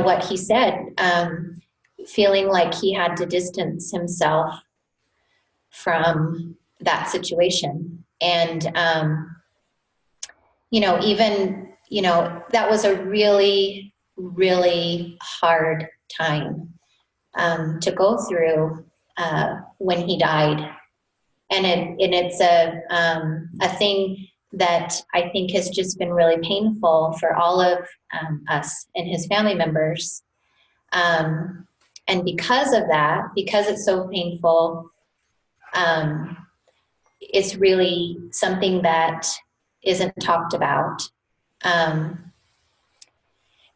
what he said, feeling like he had to distance himself from that situation. And, even, that was a really, really hard time to go through when he died. And it's a thing that I think has just been really painful for all of us and his family members. And because of that, because it's so painful, it's really something that isn't talked about. And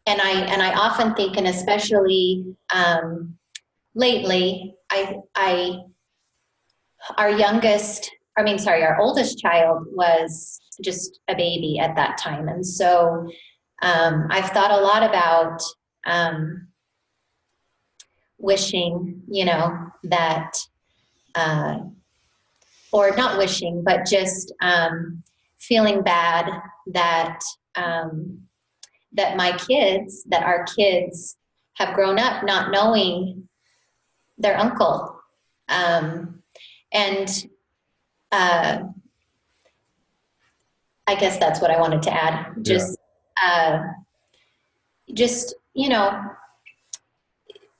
I often think, and especially lately, our oldest child was just a baby at that time. And so I've thought a lot about wishing, that, or not wishing, but just feeling bad that that our kids have grown up not knowing their uncle. And I guess that's what I wanted to add. Just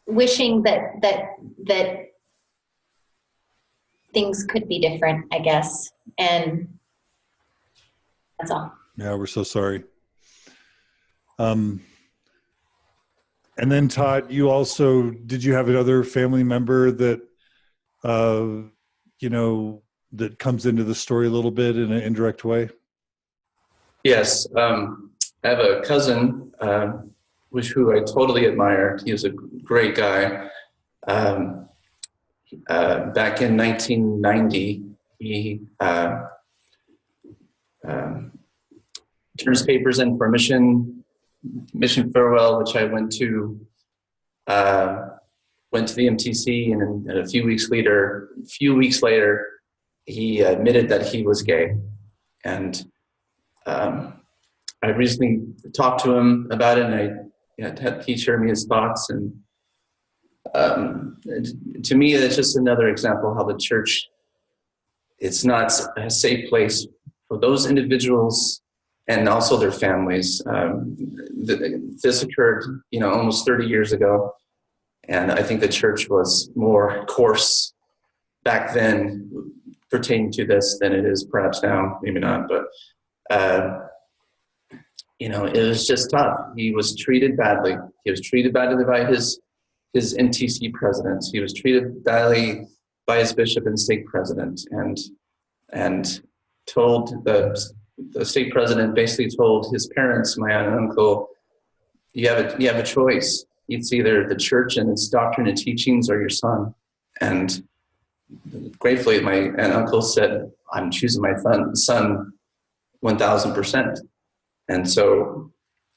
wishing that things could be different, I guess. And that's all. Yeah, we're so sorry. And then Todd, did you have another family member that, that comes into the story a little bit in an indirect way? Yes. I have a cousin, who I totally admire. He was a great guy. Back in 1990, he turned his papers in for mission farewell, which I went to the MTC, and a few weeks later, he admitted that he was gay. And I recently talked to him about it, and he shared me his thoughts. And to me, it's just another example of how the church, it's not a safe place for those individuals and also their families. This occurred, almost 30 years ago. And I think the church was more coarse back then pertaining to this than it is perhaps now, maybe not, but it was just tough. He was treated badly. He was treated badly by his NTC president. He was treated badly by his bishop and stake president, and told the stake president basically told his parents, my aunt and uncle, you have a choice. It's either the church and its doctrine and teachings or your son. And gratefully, my aunt and uncle said, I'm choosing my son 1,000%. And so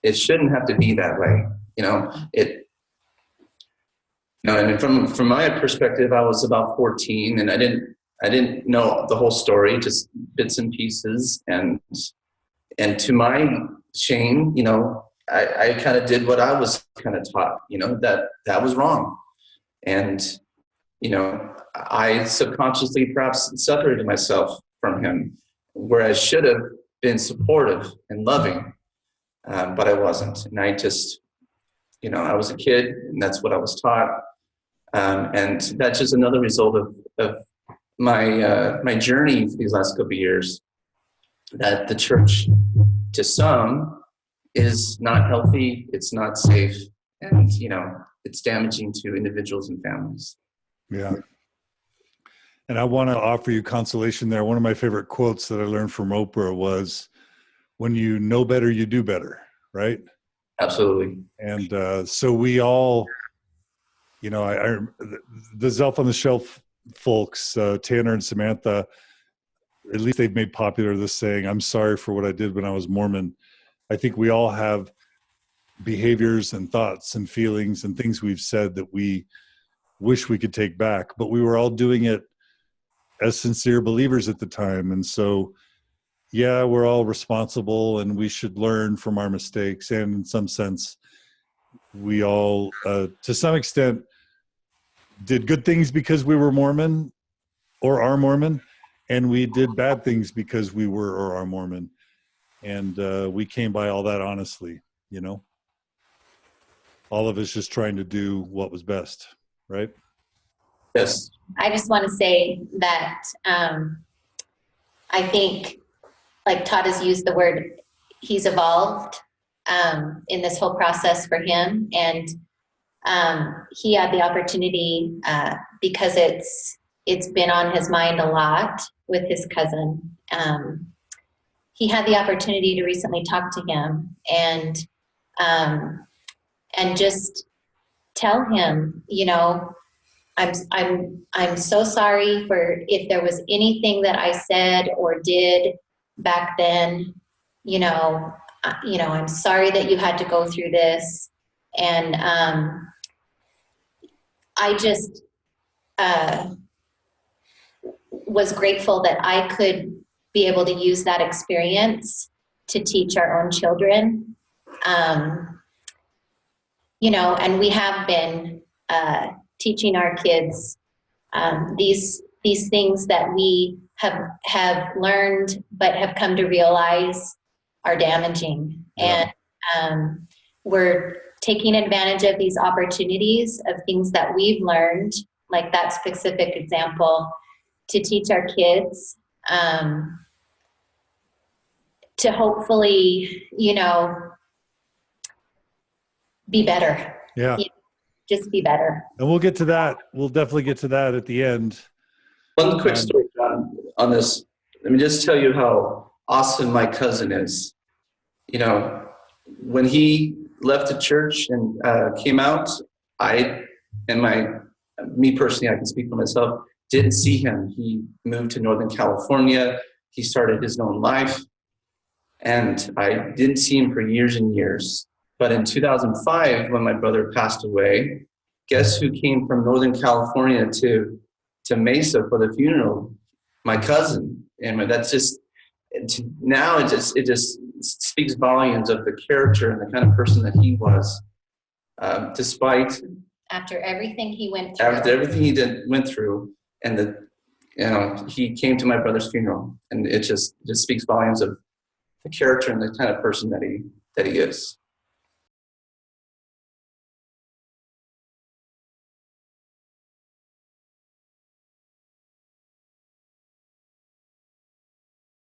it shouldn't have to be that way. And from my perspective, I was about 14, and I didn't know the whole story, just bits and pieces. And to my shame, I kind of did what I was kind of taught, that was wrong. And, I subconsciously perhaps separated myself from him, where I should have been supportive and loving, but I wasn't. And I just, I was a kid, and that's what I was taught. And that's just another result of my journey for these last couple of years, that the church, to some, is not healthy, it's not safe, and it's damaging to individuals and families. Yeah. And I want to offer you consolation there. One of my favorite quotes that I learned from Oprah was, when you know better, you do better, right? Absolutely. And so we all, the Zelf on the Shelf folks, Tanner and Samantha, at least they've made popular this saying, I'm sorry for what I did when I was Mormon. I think we all have behaviors and thoughts and feelings and things we've said that we wish we could take back, but we were all doing it as sincere believers at the time. And so, yeah, we're all responsible, and we should learn from our mistakes. And in some sense, we all, to some extent, did good things because we were Mormon or are Mormon, and we did bad things because we were or are Mormon. And we came by all that honestly, all of us just trying to do what was best, right? Yes. I just want to say that I think, like Todd has used the word, he's evolved in this whole process for him. And he had the opportunity, because it's been on his mind a lot with his cousin. He had the opportunity to recently talk to him and just tell him, I'm so sorry for if there was anything that I said or did back then. I'm sorry that you had to go through this. And I just was grateful that I could be able to use that experience to teach our own children. And we have been teaching our kids these things that we have learned but have come to realize are damaging. Yeah. And we're taking advantage of these opportunities of things that we've learned, like that specific example, to teach our kids, to hopefully, be better. Yeah. Just be better. And we'll get to that. We'll definitely get to that at the end. One quick story, John, on this. Let me just tell you how awesome my cousin is. When he left the church and came out, me personally, I can speak for myself, didn't see him. He moved to Northern California. He started his own life. And I didn't see him for years and years. But in 2005, when my brother passed away, guess who came from Northern California to Mesa for the funeral? My cousin. And that's just, now it just speaks volumes of the character and the kind of person that he was, despite after everything he went through. After everything he went through, and he came to my brother's funeral, and it just speaks volumes of the character and the kind of person that he is.